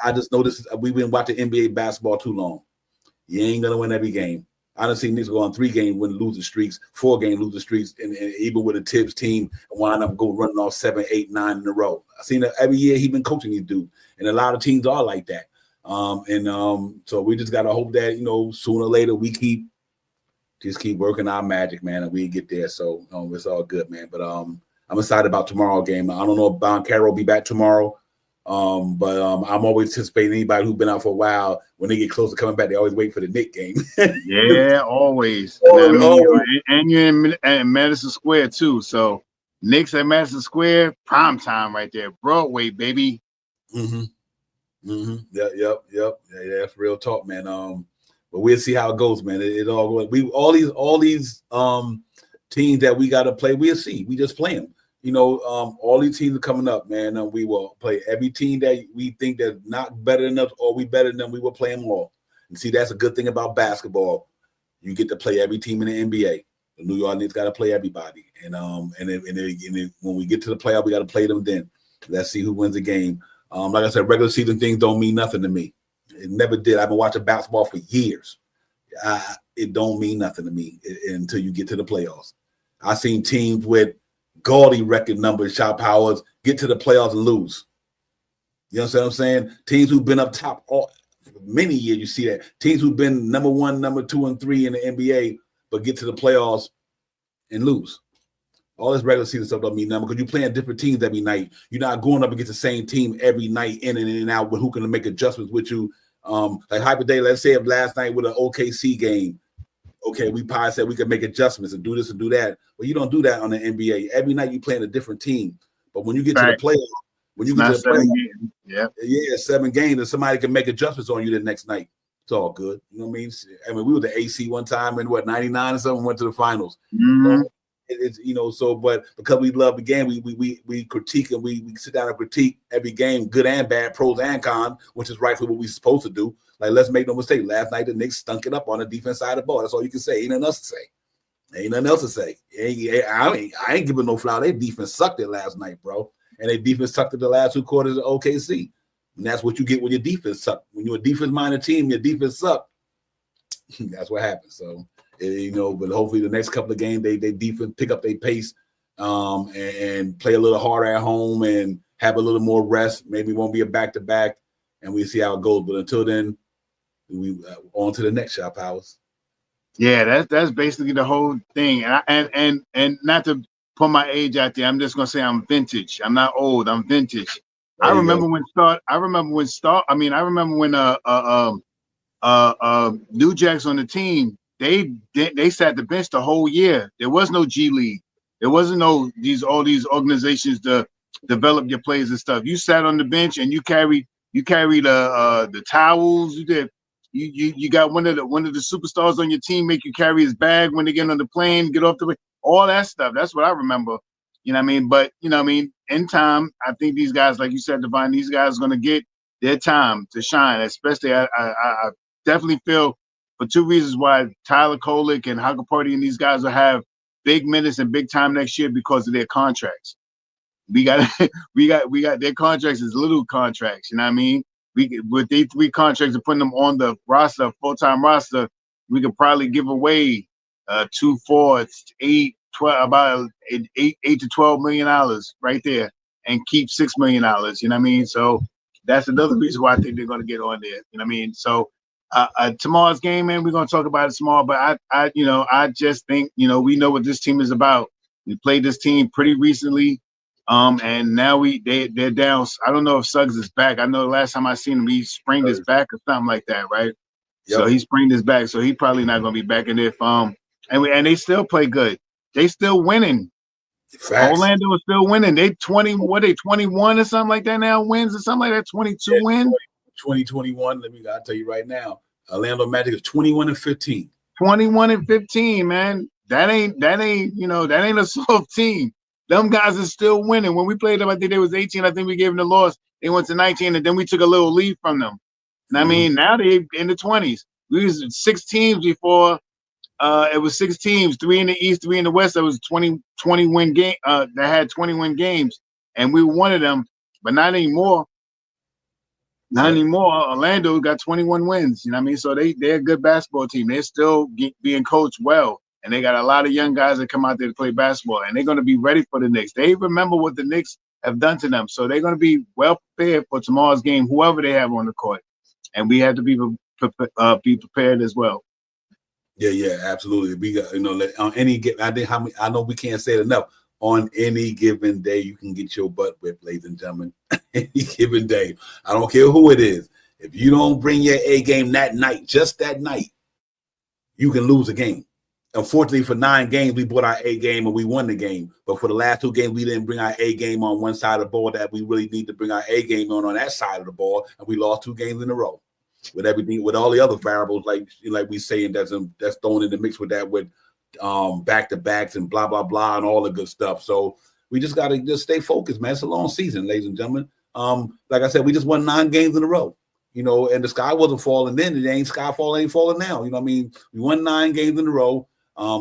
Speaker 3: I just noticed we've been watching NBA basketball too long. You ain't gonna win every game. I done seen niggas go on 3-game win losing streaks, 4-game losing streaks, and even with a Tibbs team, wind up running off 7, 8, 9 in a row. I've seen that every year he been coaching these dudes, and a lot of teams are like that. So we just gotta hope that sooner or later we keep working our magic, man, and we get there. So it's all good, man. But I'm excited about tomorrow's game. I don't know if Bon Carroll will be back tomorrow. But I'm always anticipating anybody who's been out for a while, when they get close to coming back, they always wait for the Knicks game.
Speaker 2: Yeah, always. And you're in Madison Square too. So Knicks at Madison Square, prime time right there. Broadway, baby.
Speaker 3: Yep. Yeah, that's real talk, man. But we'll see how it goes, man. It all all these teams that we got to play. We'll see. We just play them. All these teams are coming up, man. And we will play every team that we think that's not better than us or we better than them. We will play them all. And see, that's a good thing about basketball. You get to play every team in the NBA. The New York Knicks got to play everybody. And when we get to the playoff, we got to play them then. Let's see who wins the game. Like I said, regular season things don't mean nothing to me. It never did. I've been watching basketball for years. It don't mean nothing to me until you get to the playoffs. I've seen teams with gaudy record numbers, shot powers, get to the playoffs and lose. You know what I'm saying? Teams who've been up top for many years, you see that. Teams who've been number 1, number 2, and 3 in the NBA, but get to the playoffs and lose. All this regular season stuff don't mean nothing because you're playing different teams every night. You're not going up against the same team every night in and out with who can make adjustments with you. Like hypothetically, let's say if last night with an OKC game, okay, we probably said we could make adjustments and do this and do that. Well, you don't do that on the NBA. Every night you playing a different team. But when you get to the playoffs, yeah, 7 games, and somebody can make adjustments on you the next night. It's all good. You know what I mean? I mean, we were the AC one time in 99 or something, went to the finals.
Speaker 2: Mm-hmm.
Speaker 3: But because we love the game, we critique and we sit down and critique every game, good and bad, pros and cons, which is rightfully what we're supposed to do. Like, let's make no mistake. Last night the Knicks stunk it up on the defense side of the ball. That's all you can say. Ain't nothing else to say. I ain't giving no flower. Their defense sucked it last night, bro. And their defense sucked it the last 2 quarters of OKC. And that's what you get when your defense sucked. When you're a defense-minded team, your defense sucked. That's what happens. So, but hopefully the next couple of games, they defense pick up their pace and play a little harder at home and have a little more rest. Maybe it won't be a back-to-back, and we see how it goes. But until then, we on to the next shot, Powers.
Speaker 2: Yeah, that's basically the whole thing. And not to put my age out there, I'm just gonna say I'm vintage. I'm not old. I'm vintage. I remember when New Jacks on the team, they sat the bench the whole year. There was no G League. There wasn't all these organizations to develop your players and stuff. You sat on the bench and you carried the towels. You got one of the superstars on your team make you carry his bag when they get on the plane, get off the plane, all that stuff. That's what I remember. You know what I mean? But in time, I think these guys, like you said, Divine, these guys are gonna get their time to shine. Especially, I definitely feel for 2 reasons why Tyler Kolick and Haka Party and these guys will have big minutes and big time next year because of their contracts. We got their contracts as little contracts. You know what I mean? With these 3 contracts and putting them on the roster, full-time roster, we could probably give away 2, 4, 8, 12, about $8 to $12 million right there, and keep $6 million. You know what I mean? So that's another reason why I think they're going to get on there. You know what I mean? So tomorrow's game, man, we're going to talk about it tomorrow. But I just think we know what this team is about. We played this team pretty recently, and now they're down. I don't know if Suggs is back. I know the last time I seen him, he sprained his back or something like that, right? Yep. So he sprained his back, so he probably not going to be back. And if and they still play good. They still winning. Facts. Orlando is still winning. They 21 or something like that now, wins or something like that, 22 wins.
Speaker 3: 2021. I'll tell you right now, Orlando Magic is 21-15.
Speaker 2: 21-15, man. That ain't a soft team. Them guys are still winning. When we played them, I think they was 18. I think we gave them the loss. They went to 19, and then we took a little lead from them. And I mean, now they in the 20s. We was 6 teams before. It was 6 teams, 3 in the East, 3 in the West. That was 20 win game. That had 21 games, and we were one of them, but not anymore. Not anymore. Orlando got 21 wins. You know what I mean? So they're a good basketball team. They're still being coached well, and they got a lot of young guys that come out there to play basketball, and they're going to be ready for the Knicks. They remember what the Knicks have done to them, so they're going to be well prepared for tomorrow's game, whoever they have on the court, and we have to be prepared as well.
Speaker 3: Yeah, absolutely. We got on any given. I know we can't say it enough. On any given day, you can get your butt whipped, ladies and gentlemen. Any given day, I don't care who it is. If you don't bring your A game that night, just that night, you can lose a game. Unfortunately, for 9 games, we brought our A game and we won the game. But for the last 2 games, we didn't bring our A game on one side of the ball that we really need to bring our A game on that side of the ball, and we lost 2 games in a row. with everything, with all the other variables, like we saying that's thrown in the mix with that, with back-to-backs and blah blah blah and all the good stuff. So we just got to just stay focused, man. It's a long season, ladies and gentlemen. Like I said, we just won 9 games in a row, and the sky wasn't falling then. It ain't falling now. You know what I mean? We won 9 games in a row.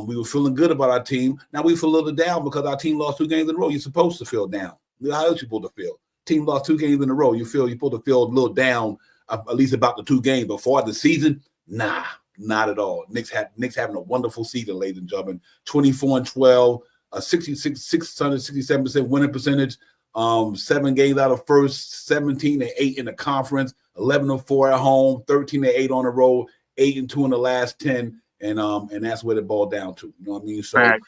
Speaker 3: We were feeling good about our team. Now we feel a little down because our team lost 2 games in a row. You're supposed to feel down. How else you supposed to feel? Team lost 2 games in a row. You're supposed to feel a little down, at least about the 2 games. Before the season, nah, not at all. Knicks having a wonderful season, ladies and gentlemen. 24-12, 667% winning percentage. 7 games out of first, 17-8 in the conference, 11-4 at home, 13-8 on the road, 8-2 in the last 10, and that's what it boiled down to. You know what I mean? So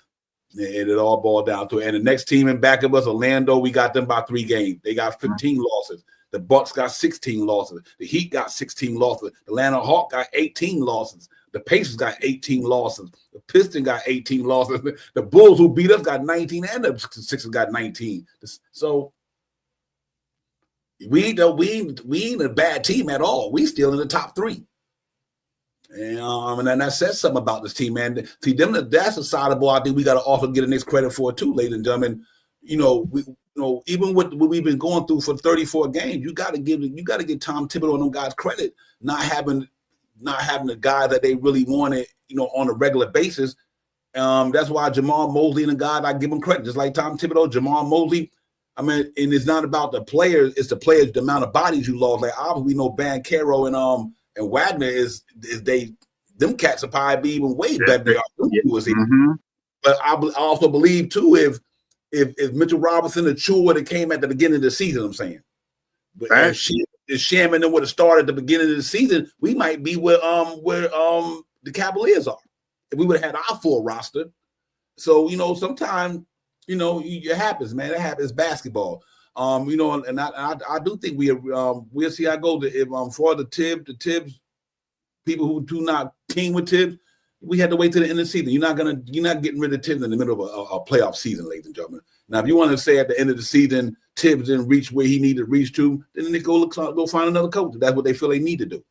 Speaker 3: it all boiled down to it. And the next team in back of us, Orlando, we got them by 3 games. They got 15 losses. The Bucks got 16 losses. The Heat got 16 losses. The Atlanta Hawks got 18 losses. The Pacers got 18 losses. The Pistons got 18 losses. The Bulls, who beat us, got 19, and the Sixers got 19. So we ain't a bad team at all. We still in the top 3. And that says something about this team, man. See, that's a side of the ball I think we got to also get the next credit for too, ladies and gentlemen. Even with what we've been going through for 34 games, you got to give Tom Thibodeau and them guys credit, not having the guy that they really wanted, on a regular basis. That's why Jamal Mosley and the guys, I give them credit, just like Tom Thibodeau, Jamal Mosley. I mean, and it's not about the players; it's the amount of bodies you lost. Like obviously, we know Bankero and Wagner them cats will probably be even way better than was here. Mm-hmm. But I also believe too, if Mitchell Robinson and Chua would have came at the beginning of the season, I'm saying, but if Shaman would have started at the beginning of the season, we might be where the Cavaliers are. If we would have had our full roster. So sometimes it happens, man. It happens. Basketball. And I do think we'll see how it goes. If for the Tibbs people who do not keen with Tibbs, we had to wait till the end of the season. You're not getting rid of Tibbs in the middle of a playoff season, ladies and gentlemen. Now, if you want to say at the end of the season Tibbs didn't reach where he needed to reach to, then they go find another coach. That's what they feel they need to do.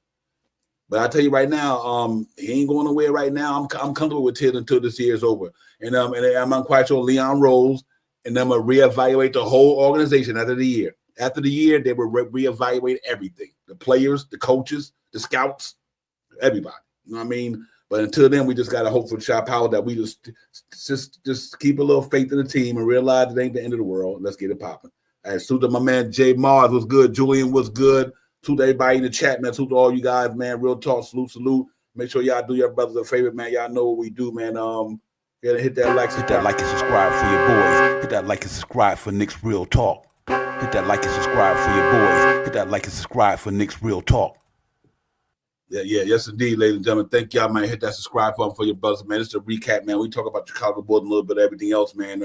Speaker 3: But I tell you right now, he ain't going nowhere right now. I'm comfortable with Tibbs until this year is over, and I'm quite sure Leon Rose and them will reevaluate the whole organization after the year. After the year, they will reevaluate everything: the players, the coaches, the scouts, everybody. You know what I mean? But until then, we just got to hope for Shy Power that we just keep a little faith in the team and realize it ain't the end of the world. Let's get it popping. All right, salute to my man Jay Mars was good. Julian was good. Salute to everybody in the chat, man. Salute to all you guys, man. Real talk, salute. Make sure y'all do your brothers a favor, man. Y'all know what we do, man. Gotta hit that like and subscribe for your boys. Hit that like and subscribe for Knicks Real Talk. Hit that like and subscribe for your boys. Hit that like and subscribe for Knicks Real Talk. Yes, indeed, ladies and gentlemen. Thank y'all, man. Hit that subscribe button for your brothers, man. It's a recap, man. We talk about Chicago Bulls and a little bit of everything else, man.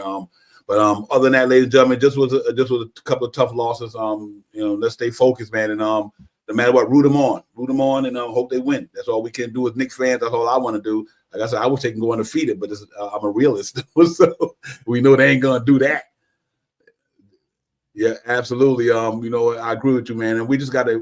Speaker 3: But other than that, ladies and gentlemen, just was a couple of tough losses. Let's stay focused, man. And no matter what, root them on, and hope they win. That's all we can do as Knicks fans. That's all I want to do. Like I said, I wish they can go undefeated, but I'm a realist, so we know they ain't gonna do that. Yeah, absolutely. I agree with you, man. And we just gotta,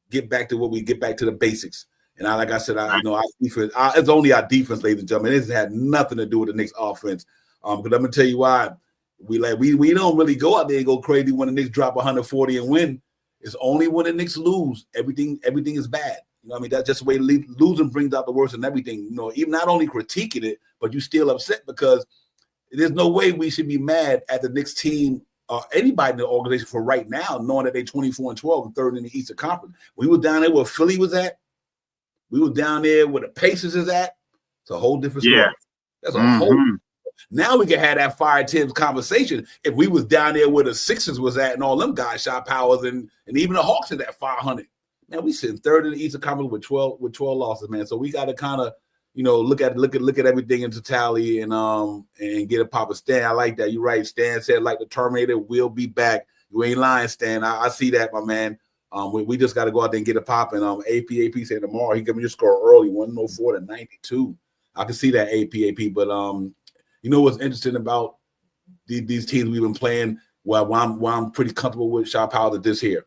Speaker 3: get back to the basics. And like I said, our defense, it's only our defense, ladies and gentlemen. It had nothing to do with the Knicks offense. Because I'm gonna tell you why. We don't really go out there and go crazy when the Knicks drop 140 and win. It's only when the Knicks lose, everything is bad. You know what I mean? That's just the way losing brings out the worst in everything. Even not only critiquing it, but you still upset because there's no way we should be mad at the Knicks team or anybody in the organization for right now, knowing that they're 24-12 and third in the Eastern Conference. We were down there where Philly was at. We were down there where the Pacers is at. It's a whole different story. Yeah. That's a whole. Now we can have that fire Tibbs conversation if we was down there where the Sixers was at and all them guys shot powers and even the Hawks at that 500. Man, we sitting third in the Eastern Conference with 12 losses, man. So we got to kind of, look at everything in totality and get a pop of Stan. I like that. You're right. Stan said like the Terminator will be back. You ain't lying, Stan. I see that, my man. We just got to go out there and get a pop. And AP said tomorrow he can just score early, 104-92. I can see that AP. But what's interesting about these teams we've been playing? Well, I'm pretty comfortable with Shaw Powell this here.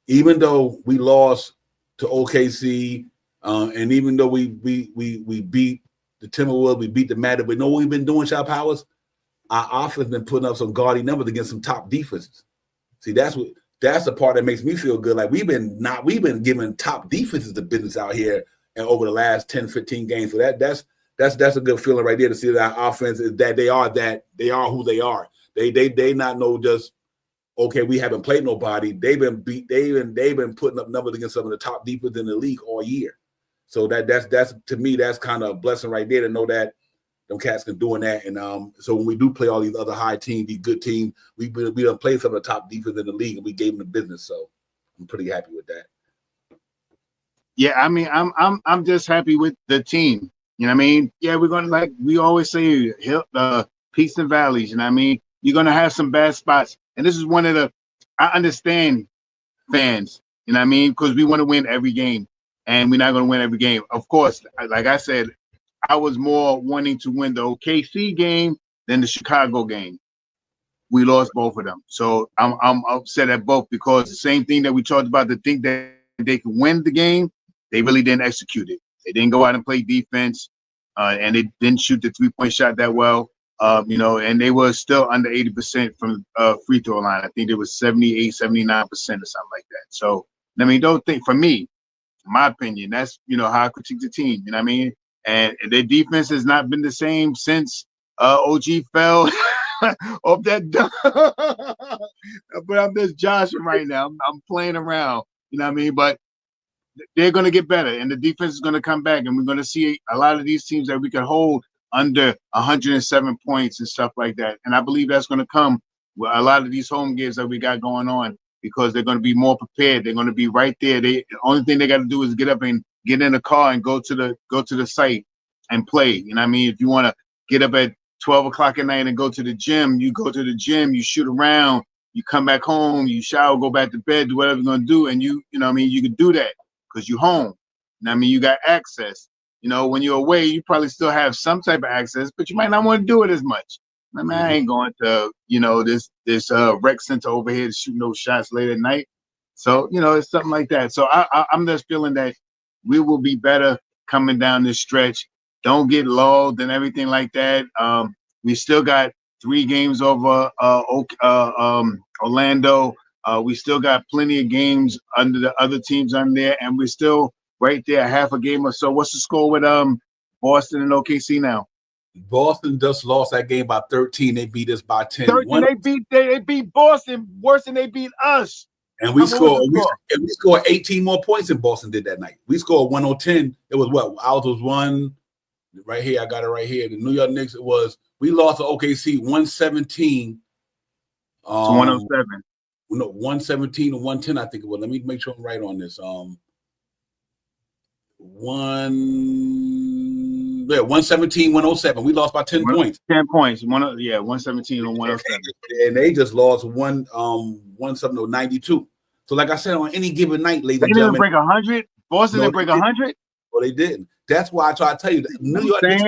Speaker 3: Even though we lost to OKC, and even though we beat the Timberwolves, we beat the Magic, but know what we've been doing, Shot Powers? Our offense been putting up some gaudy numbers against some top defenses. See, that's the part that makes me feel good. Like we've been giving top defenses the business out here and over the last 10, 15 games. So that's a good feeling right there to see that our offense is that they are who they are. They not know just okay, we haven't played nobody. They've been putting up numbers against some of the top defenses in the league all year. So that's to me, that's kind of a blessing right there to know that them cats can doing that. And so when we do play all these other high teams, these good teams, we done played some of the top defense in the league and we gave them the business. So I'm pretty happy with that.
Speaker 2: Yeah, I mean, I'm just happy with the team. You know what I mean? Yeah, we're gonna, like we always say, peaks and valleys. You know what I mean? You're gonna have some bad spots, and this is one of the. I understand fans. You know what I mean? Because we want to win every game, and we're not gonna win every game. Of course, like I said, I was more wanting to win the OKC game than the Chicago game. We lost both of them, so I'm upset at both because the same thing that we talked about, to think that they could win the game, they really didn't execute it. They didn't go out and play defense, and they didn't shoot the three-point shot that well. And they were still under 80% from free throw line. I think it was 78, 79% or something like that. So, I mean, don't think, for me, in my opinion, that's, how I critique the team. You know what I mean? And their defense has not been the same since OG fell off that dunk. But I'm just joshing right now. I'm playing around. You know what I mean? But they're going to get better, and the defense is going to come back, and we're going to see a lot of these teams that we can hold under 107 points and stuff like that. And I believe that's going to come with a lot of these home games that we got going on, because they're going to be more prepared. They're going to be right there. The only thing they got to do is get up and get in the car and go to the site and play. You know what I mean? If you want to get up at 12 o'clock at night and go to the gym, you go to the gym, you shoot around, you come back home, you shower, go back to bed, do whatever you're going to do, and you know what I mean? You can do that because you're home. You know what I mean? You got access. When you're away, you probably still have some type of access, but you might not want to do it as much. I mean, I ain't going to, this rec center over here to shoot no shots late at night. So, it's something like that. So I'm just feeling that we will be better coming down this stretch. Don't get lulled and everything like that. We still got 3 games over Orlando. We still got plenty of games under the other teams on there, and we're still right there, half a game or so. What's the score with Boston and OKC now?
Speaker 3: Boston just lost that game by 13. They beat us by 10.
Speaker 2: 13, they beat Boston worse than they beat us.
Speaker 3: And we scored 18 more points than Boston did that night. We scored 110. It was what? Ours was one right here. I got it right here. The New York Knicks, we lost to OKC 117.
Speaker 2: To 107.
Speaker 3: No, 117 to 110, I think it was. Let me make sure I'm right on this. 117, 107. We lost by 10 points.
Speaker 2: 10 points. 117 and 107.
Speaker 3: And they just lost 192. So, like I said, on any given night, ladies and gentlemen,
Speaker 2: they didn't break 100. Boston didn't break 100.
Speaker 3: Well, they didn't. That's why I try to tell you that New York Knicks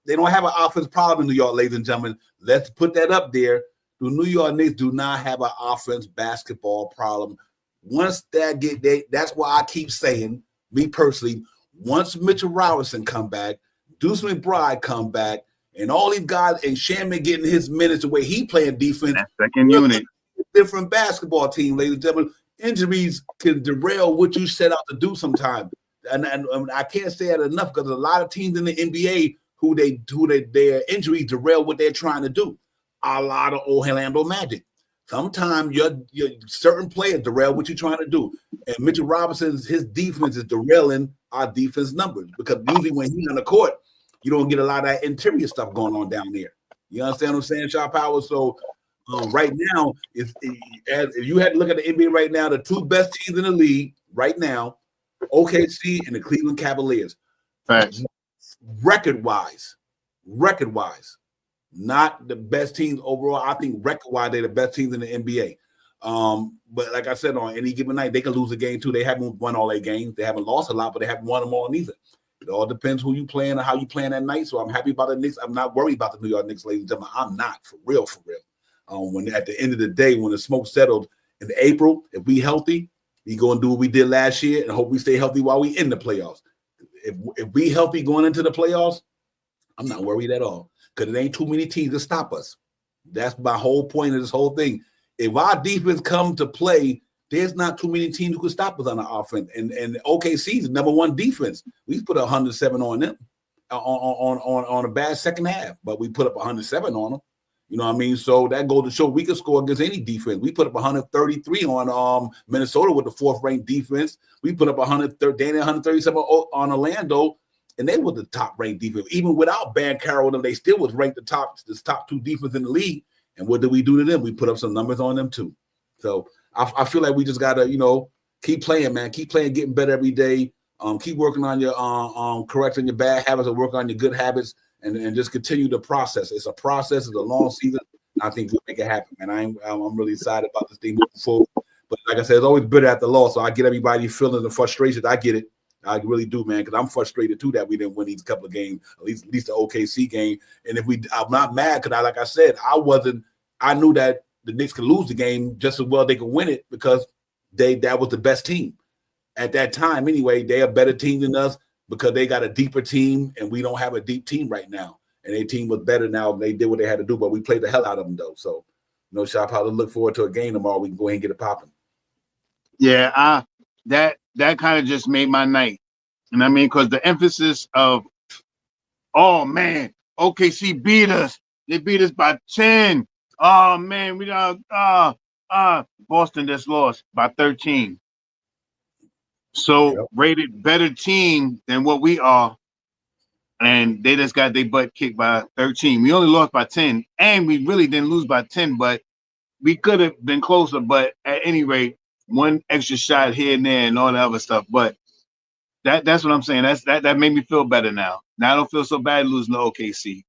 Speaker 3: don't have an offense problem in New York, ladies and gentlemen. Let's put that up there. The New York Knicks do not have an offense basketball problem. Once that's why I keep saying, me personally, once Mitchell Robinson come back, Deuce McBride come back, and all these guys, and Shannon getting his minutes the way he playing defense,
Speaker 2: that second unit,
Speaker 3: different basketball team, ladies and gentlemen. Injuries can derail what you set out to do sometimes, and I can't say that enough, because a lot of teams in the NBA who their injuries derail what they're trying to do. A lot of Orlando Magic. Sometimes your certain players derail what you're trying to do. And Mitchell Robinson's his defense is derailing our defense numbers, because usually when he's on the court, you don't get a lot of that interior stuff going on down there. You understand what I'm saying, Shot Power? So right now, if you had to look at the NBA right now, the 2 best teams in the league right now, OKC and the Cleveland Cavaliers.
Speaker 2: Facts.
Speaker 3: Record-wise, not the best teams overall. I think record-wise, they're the best teams in the NBA. But like I said, on any given night, they can lose a game too. They haven't won all their games. They haven't lost a lot, but they haven't won them all neither. It all depends who you playing and how you playing that night. So I'm happy about the Knicks. I'm not worried about the New York Knicks, ladies and gentlemen. I'm not, for real. When at the end of the day, when the smoke settled in April, if we healthy, We go and do what we did last year and hope we stay healthy while we in the playoffs. If we healthy going into the playoffs, I'm not worried at all because it ain't too many teams to stop us. That's my whole point of this whole thing. If our defense come to play, there's not too many teams who can stop us on the offense. And OKC's number one defense. We put 107 on them on a bad second half, but we put up 107 on them. You know what I mean? So that goes to show we can score against any defense. We put up 133 on Minnesota with the fourth-ranked defense. We put up 137 on Orlando, and they were the top-ranked defense. Even without Ban Carroll, they still was ranked the top two defense in the league. And what did we do to them? We put up some numbers on them too. So I feel like we just gotta, keep playing, man. Keep playing, getting better every day. Keep working on your correcting your bad habits and work on your good habits. And just continue the process. It's a process. It's a long season. I think we'll make it happen, man. I'm really excited about this thing moving forward. But like I said, it's always bitter at the loss. So I get everybody feeling the frustration. I get it. I really do, man, because I'm frustrated too that we didn't win these couple of games, at least the OKC game. And I'm not mad because like I said, I knew that the Knicks could lose the game just as well they could win it because that was the best team at that time. Anyway, they're a better team than us, because they got a deeper team and we don't have a deep team right now. And their team was better now. They did what they had to do, but we played the hell out of them though. So, Shop, how to look forward to a game tomorrow. We can go ahead and get it popping.
Speaker 2: Yeah, that kind of just made my night. And I mean, because the emphasis of, oh man, OKC beat us. They beat us by 10. Oh man, Boston just lost by 13. So rated better team than what we are, and they just got their butt kicked by 13. We only lost by 10, and we really didn't lose by 10, but we could have been closer. But at any rate, one extra shot here and there and all the other stuff. But that's what I'm saying. That made me feel better now. Now I don't feel so bad losing to OKC.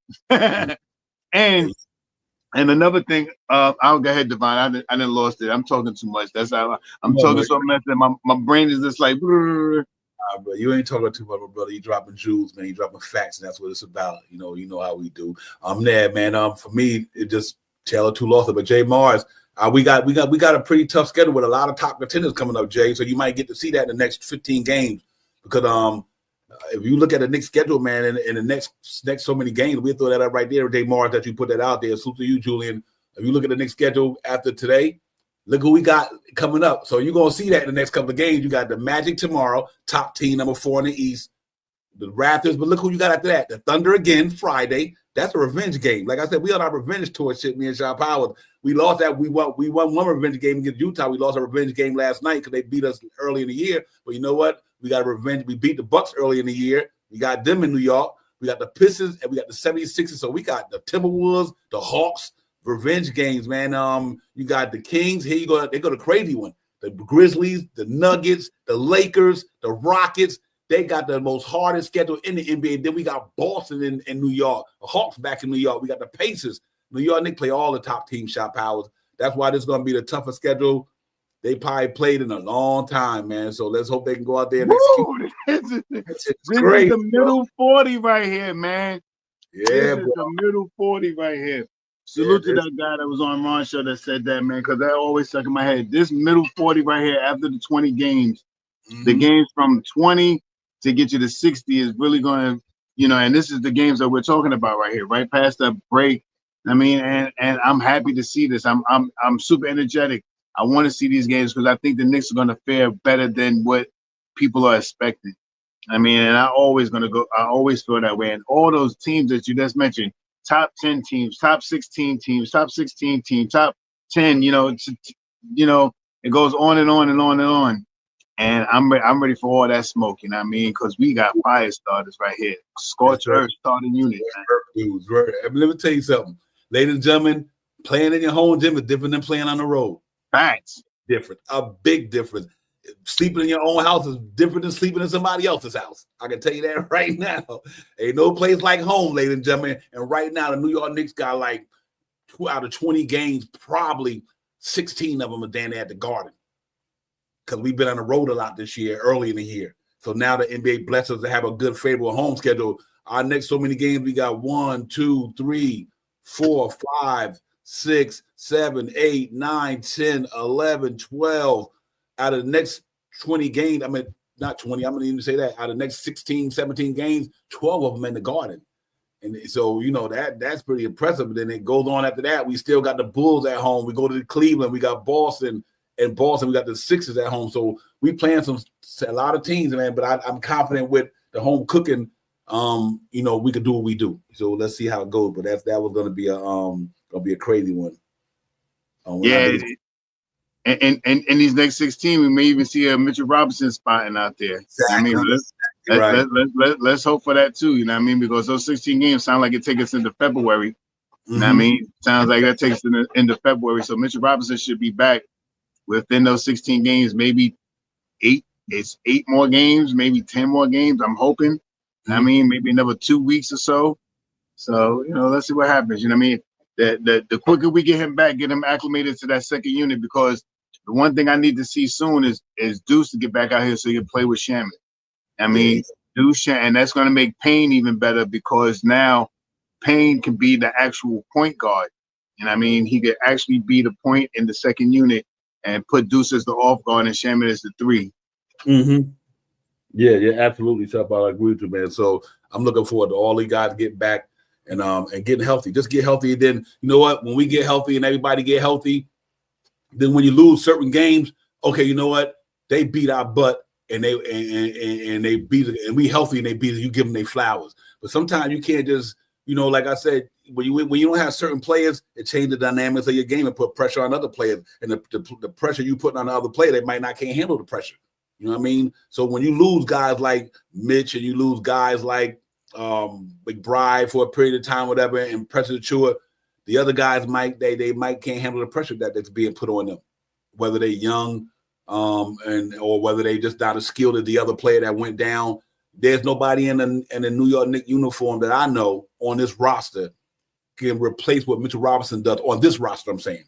Speaker 2: And another thing, I'll go ahead, Devon. I didn't lost it. I'm talking too much. That's how I'm talking so much that my brain is just like.
Speaker 3: Bro, you ain't talking too much, brother. You dropping jewels, man. You dropping facts, and that's what it's about. You know how we do. I'm there, man. For me, it just tell two losses. But Jay Mars, we got a pretty tough schedule with a lot of top contenders coming up, Jay. So you might get to see that in the next 15 games because if you look at the Knicks schedule, man, in the next so many games, we'll throw that up right there, Jay Mars, that you put that out there. Salute to you, Julian. If you look at the Knicks schedule after today, look who we got coming up. So you're going to see that in the next couple of games. You got the Magic tomorrow, top team, number 4 in the East. The Raptors, but look who you got after that. The Thunder again, Friday. That's a revenge game. Like I said, we on our revenge tour shit, me and Sean Powers. We lost that. We won one revenge game against Utah. We lost a revenge game last night because they beat us early in the year. But you know what? We got a revenge. We beat the Bucks early in the year. We got them in New York. We got the Pistons, and we got the 76ers. So we got the Timberwolves, the Hawks, revenge games, man. You got the Kings. Here you go. They go the crazy one. The Grizzlies, the Nuggets, the Lakers, the Rockets. They got the most hardest schedule in the NBA. Then we got Boston in New York. The Hawks back in New York. We got the Pacers. New York, Knicks play all the top team shot powers. That's why this is going to be the toughest schedule they probably played in a long time, man. So let's hope they can go out there and execute.
Speaker 2: This is the middle 40 right here, man.
Speaker 3: Yeah,
Speaker 2: this is the middle 40 right here. Salute to that guy that was on Ron's show that said that, man, because that always stuck in my head. This middle 40 right here after the 20 games, the games from 20 to get you to 60 is really going to, and this is the games that we're talking about right here, right past that break. I mean, and I'm happy to see this. I'm super energetic. I want to see these games because I think the Knicks are going to fare better than what people are expecting. I mean, and I always feel that way. And all those teams that you just mentioned, top 10 teams, top 16 teams, top 16 teams, top 10, it goes on and on and on and on. And I'm ready for all that smoke, you know what I mean? Because we got fire starters right here. Scorch earth starting unit.
Speaker 3: Dudes, right. I mean, let me tell you something. Ladies and gentlemen, playing in your home gym is different than playing on the road.
Speaker 2: Facts.
Speaker 3: Different. A big difference. Sleeping in your own house is different than sleeping in somebody else's house. I can tell you that right now. Ain't no place like home, ladies and gentlemen. And right now, the New York Knicks got like out of 20 games, probably 16 of them are down there at the Garden. Because we've been on the road a lot this year, early in the year. So now the NBA blesses us to have a good, favorable home schedule. Our next so many games, we got 1, 2, 3, 4, 5, 6, 7, 8, 9, 10, 11, 12. out of the next 20 games, I mean, not 20, I'm going to even say that, out of the next 16, 17 games, 12 of them in the Garden. And so, you know, that's pretty impressive. But then it goes on after that. We still got the Bulls at home. We go to Cleveland. We got Boston. And Boston, we got the Sixers at home. So we playing a lot of teams, man. But I'm confident with the home cooking, you know, we could do what we do. So let's see how it goes. But that was going to be a crazy one.
Speaker 2: Yeah. And these next 16, we may even see a Mitchell Robinson spotting out there.
Speaker 3: Exactly.
Speaker 2: I mean, let's hope for that too. You know what I mean? Because those 16 games sound like it takes us into February. Mm-hmm. You know what I mean? Sounds like that takes us into February. So Mitchell Robinson should be back within those 16 games, maybe 8. It's 8 more games, maybe 10 more games. I'm hoping. Mm-hmm. I mean, maybe another 2 weeks or so. So, you know, let's see what happens. You know what I mean? The quicker we get him back, get him acclimated to that second unit, because the one thing I need to see soon is Deuce to get back out here so he can play with Shaman. I mean, Deuce, and that's going to make Payne even better, because now Payne can be the actual point guard. And I mean, he could actually be the point in the second unit and put Deuce as the off guard and Shaman as the 3.
Speaker 3: Mm-hmm. Yeah, absolutely. So I agree with you, man. So I'm looking forward to all the guys getting back and getting healthy. Just get healthy. And then, you know what? When we get healthy and everybody get healthy, then when you lose certain games, okay, you know what? They beat our butt and they beat it, and we healthy and they beat it. You give them their flowers. But sometimes you can't just, you know, like I said, when you don't have certain players, it changes the dynamics of your game and put pressure on other players. And the pressure you put on the other player, they might not can't handle the pressure. You know what I mean? So when you lose guys like Mitch and you lose guys like McBride for a period of time, whatever, and Pressure Chua, the other guys might can't handle the pressure that's being put on them, whether they're young or whether they just not as skilled as the other player that went down. There's nobody in the New York Knicks uniform that I know on this roster can replace what Mitchell Robinson does on this roster. I'm saying,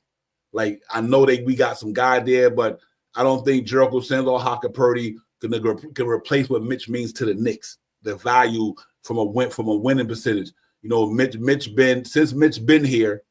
Speaker 3: like, I know we got some guy there, but I don't think Jericho Sims or Haka Purdy can replace what Mitch means to the Knicks. The value from a winning percentage. You know, Mitch since Mitch been here,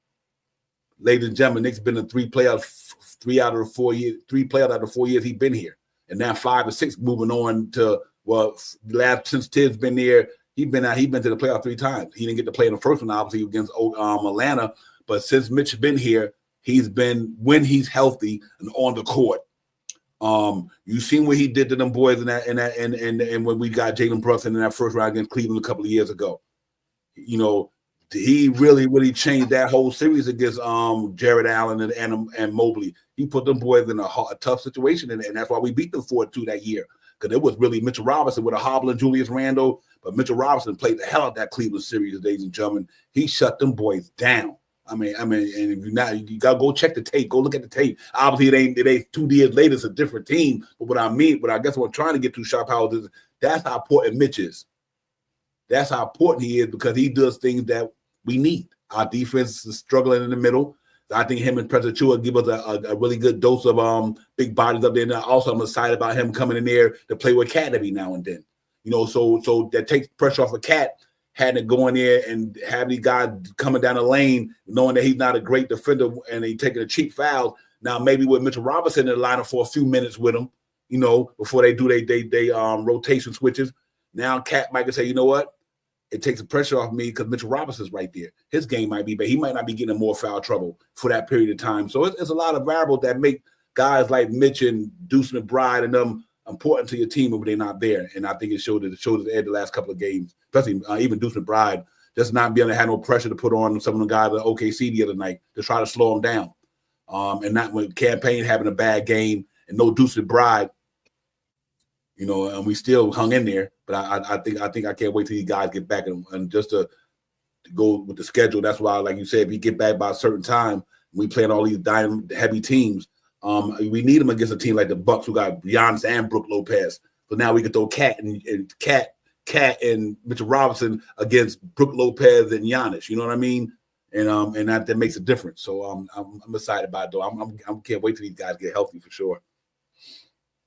Speaker 3: ladies and gentlemen, Nick's been in 3 playoffs out of the 4 years he's been here. And now 5 or 6 moving on to, well, since Tibbs been there, he's been to the playoff 3 times. He didn't get to play in the first one, obviously, against Atlanta. But since Mitch been here, he's been, when he's healthy and on the court. You seen what he did to them boys and when we got Jalen Brunson in that first round against Cleveland a couple of years ago. You know, he really changed that whole series against Jared Allen and Mobley. He put them boys in a tough situation, and that's why we beat them 4-2 that year. Because it was really Mitchell Robinson with a hobbling Julius Randle, but Mitchell Robinson played the hell out of that Cleveland series, ladies and gentlemen. He shut them boys down. I mean, and if you gotta go check the tape, go look at the tape. Obviously, it ain't 2 years later, it's a different team. But what I guess what I'm trying to get to, Sharp Howard, is that's how important Mitch is. That's how important he is, because he does things that we need. Our defense is struggling in the middle. I think him and Pressure Chua give us a really good dose of big bodies up there. And also, I'm excited about him coming in there to play with Cat every now and then. You know, so that takes pressure off of Cat, having to go in there and have these guys coming down the lane, knowing that he's not a great defender and he's taking a cheap foul. Now, maybe with Mitchell Robinson in the lineup for a few minutes with him, you know, before they do they rotation switches. Now, Cat might say, you know what? It takes the pressure off me because Mitchell Robinson's right there. His game might be, but he might not be getting in more foul trouble for that period of time. So it's a lot of variables that make guys like Mitch and Deuce McBride and them important to your team when they're not there. And I think it showed at the end of the last couple of games, especially even Deuce McBride, just not being able to have no pressure to put on some of the guys at OKC the other night to try to slow them down. And not when Campaign having a bad game and no Deuce McBride, you know, and we still hung in there. But I think I can't wait till these guys get back and just to go with the schedule. That's why, like you said, if you get back by a certain time, we playing all these heavy teams. We need them against a team like the Bucks, who got Giannis and Brook Lopez. So now we can throw Cat and Mitchell Robinson against Brook Lopez and Giannis. You know what I mean? And that makes a difference. So I'm excited about it, though. I can't wait till these guys get healthy for sure.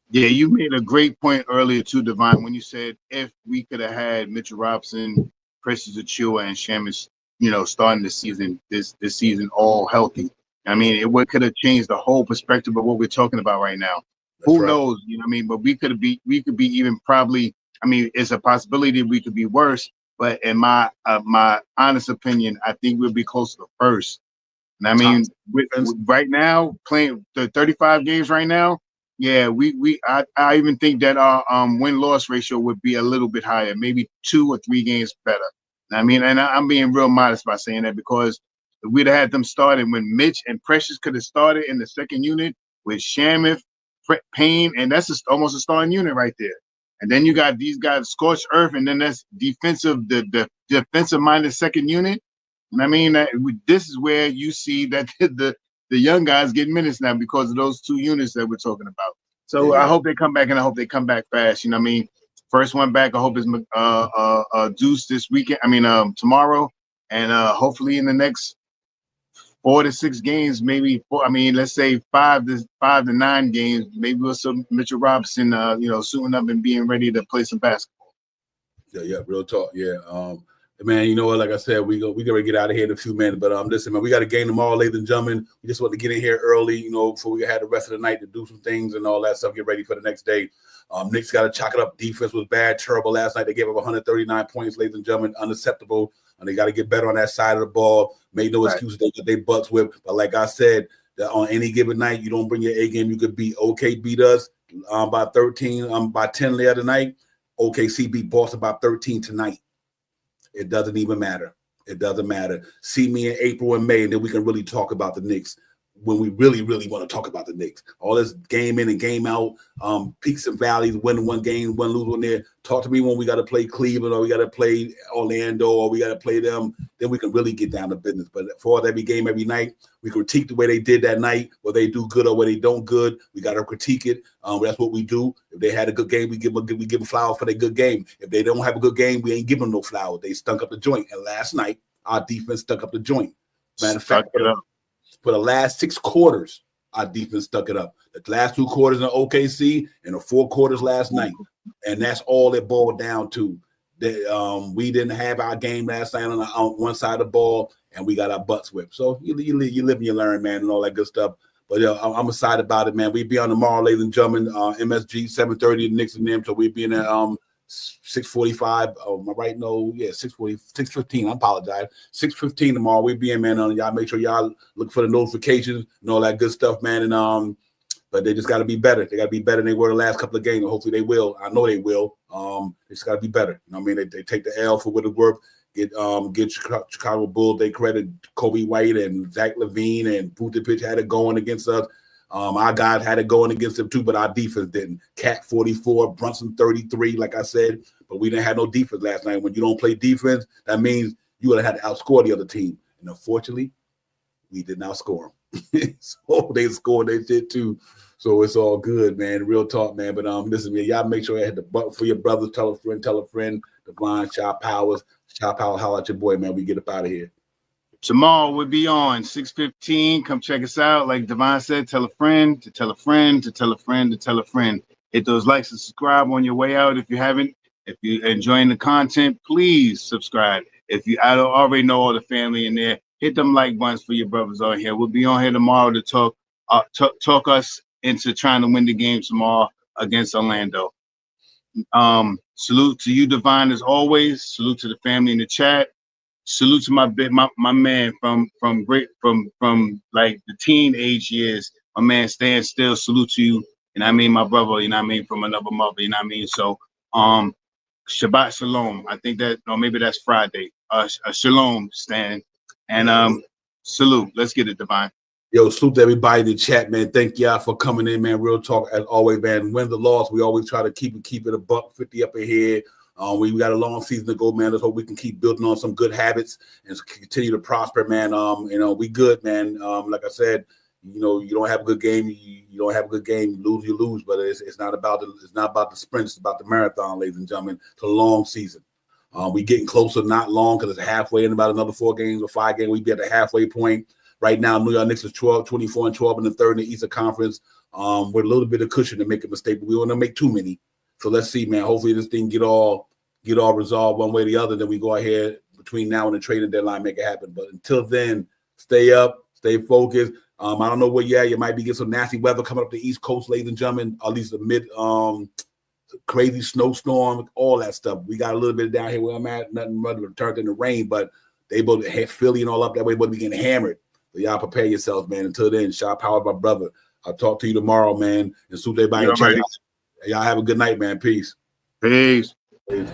Speaker 2: Yeah, you made a great point earlier too, Divine, when you said if we could have had Mitchell Robinson, Precious Achua, and Shamus, you know, starting the season, this season all healthy. I mean, it could have changed the whole perspective of what we're talking about right now. Who knows? You know what I mean? But we could be even probably. I mean, it's a possibility we could be worse. But in my honest opinion, I think we'll be close to first. And I mean, right now playing the 35 games right now, yeah, I even think that our win-loss ratio would be a little bit higher, maybe 2 or 3 games better. I mean, and I'm being real modest by saying that because if we'd have had them started when Mitch and Precious could have started in the second unit with Shamuth, Payne, and that's just almost a starting unit right there. And then you got these guys, Scorched Earth, and then that's defensive, the defensive-minded second unit. And I mean, this is where you see that the young guys get minutes now because of those 2 units that we're talking about. So I hope they come back, and I hope they come back fast. You know what I mean? First one back, I hope is Deuce this weekend. I mean, tomorrow, and hopefully in the next 4 to 6 games, maybe 4. I mean, let's say 5 to 9 games. Maybe we'll see Mitchell Robinson, suiting up and being ready to play some basketball.
Speaker 3: Yeah, real talk. Yeah, man, you know what? Like I said, we gotta get out of here in a few minutes. But listen, man, we got a game tomorrow, ladies and gentlemen. We just want to get in here early, before we had the rest of the night to do some things and all that stuff. Get ready for the next day. Knicks got to chalk it up. Defense was bad, terrible last night. They gave up 139 points, ladies and gentlemen, unacceptable. And they got to get better on that side of the ball. Made no excuses. They got their butts whipped. But like I said, that on any given night, you don't bring your A game, you could beat beat us by 13, by 10 the other night. OKC beat Boston by 13 tonight. It doesn't even matter. It doesn't matter. See me in April and May, and then we can really talk about the Knicks when we really, really want to talk about the Knicks. All this game in and game out, peaks and valleys, win one game, win, lose one there. Talk to me when we got to play Cleveland or we got to play Orlando or we got to play them. Then we can really get down to business. But for every game, every night, we critique the way they did that night, whether they do good or whether they don't good. We got to critique it. That's what we do. If they had a good game, we give them flowers for their good game. If they don't have a good game, we ain't giving them no flowers. They stunk up the joint. And last night, our defense stuck up the joint. Matter of fact, for the last 6 quarters, our defense stuck it up. The last 2 quarters in OKC and the 4 quarters last night. And that's all it boiled down to. We didn't have our game last night on one side of the ball, and we got our butts whipped. So you live and you learn, man, and all that good stuff. But I'm excited about it, man. We be on tomorrow, ladies and gentlemen, MSG, 7:30, the Knicks and them. So we be in at 6:45. Right? No, yeah, 6:15. I apologize. 6:15 tomorrow. We be in, man. Y'all make sure y'all look for the notifications and all that good stuff, man. And but they just got to be better. They got to be better than they were the last couple of games. And hopefully they will. I know they will. They just got to be better. You know what I mean? They take the L for what it's worth. Get Chicago Bulls. They credit Kobe White and Zach LaVine and Vucevic had it going against us. Our guys had it going against them too, but our defense didn't. Cat 44, Brunson 33, like I said, but we didn't have no defense last night. When you don't play defense, that means you would have had to outscore the other team. And unfortunately, we didn't outscore them. So they scored their shit too. So it's all good, man. Real talk, man. But listen, man, y'all make sure you hit the button for your brothers. Tell a friend. Divine, Child Powers. Child Power, holla at your boy, man. We get up out of here.
Speaker 2: Tomorrow we'll be on 6:15. Come check us out. Like Devon said, tell a friend, to tell a friend, to tell a friend, to tell a friend. Hit those likes and subscribe on your way out if you haven't. If you're enjoying the content, please subscribe. If you already know all the family in there, hit them like buttons for your brothers on here. We'll be on here tomorrow to talk us into trying to win the game tomorrow against Orlando. Salute to you, Divine, as always. Salute to the family in the chat. Salute to my man from like the teenage years. My man Stand Still. Salute to you. And I mean my brother, you know what I mean, from another mother, you know what I mean? So Shabbat Shalom. I think that, or maybe that's Friday. Shalom, Stan. And salute. Let's get it, Divine.
Speaker 3: Yo, salute to everybody in the chat, man. Thank y'all for coming in, man. Real talk, as always, man. Win the loss, we always try to keep it $150 up ahead. We got a long season to go, man. Let's hope we can keep building on some good habits and continue to prosper, man. We good, man. Like I said, you don't have a good game, you don't have a good game. You lose. But it's not about the sprint. It's about the marathon, ladies and gentlemen. It's a long season. We getting closer, not long, because it's halfway in about another 4 games or 5 games. We be at the halfway point. Right now, New York Knicks is 24-12 in the third in the Eastern Conference. With a little bit of cushion to make a mistake, but we want to make too many. So let's see, man. Hopefully this thing get all resolved one way or the other. Then we go ahead between now and the trading deadline, make it happen. But until then, stay up, stay focused. I don't know where you at. You might be getting some nasty weather coming up the East Coast, ladies and gentlemen. At least a mid crazy snowstorm, all that stuff. We got a little bit down here where I'm at, nothing but turned into rain, but they both hit Philly and all up that way, but we getting hammered. So y'all prepare yourselves, man. Until then, shout power my brother. I'll talk to you tomorrow, man. And suit everybody. Y'all have a good night, man. Peace.
Speaker 2: Peace.
Speaker 3: Peace.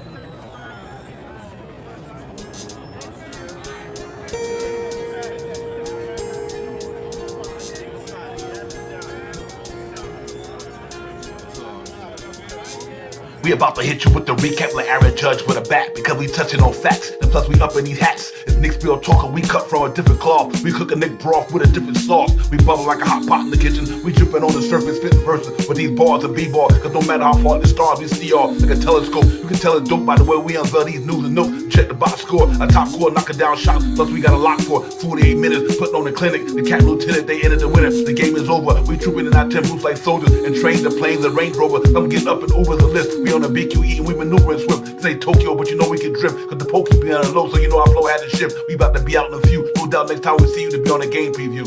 Speaker 1: We about to hit you with the recap like Aaron Judge with a bat because we touching on facts. And plus we up in these hats. It's Nick Spiel talking, we cut from a different cloth. We cook a Nick broth with a different sauce. We bubble like a hot pot in the kitchen. We dripping on the surface, spitting verses with these bars and b-ball. Cause no matter how far the stars, we see y'all like a telescope. You can tell it's dope by the way we unveil these news and notes. Check the box score, a top score, knocking down shots. Plus we got a lock for 48 minutes, putting on the clinic. The Cat Lieutenant, they entered the winner. The game is over. We trooping in our temples like soldiers and train the planes and Range Rover. I'm getting up and over the list. We on the BQE and we maneuvering swift. This ain't Tokyo, but you know we can drift. Cause the pokey be on the low, so you know our flow had to shift. We about to be out in a few. No doubt next time we see you to be on a game preview.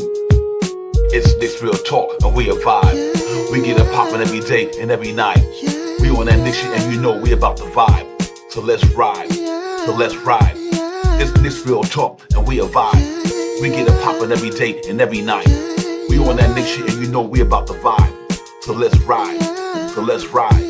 Speaker 1: It's Nick's Real Talk and we a vibe. We get it poppin' every day and every night. We on that Nick shit and you know we about to vibe. So let's ride. So let's ride. It's Nick's Real Talk and we a vibe. We get it poppin' every day and every night. We on that Nick shit and you know we about to vibe. So let's ride. So let's ride.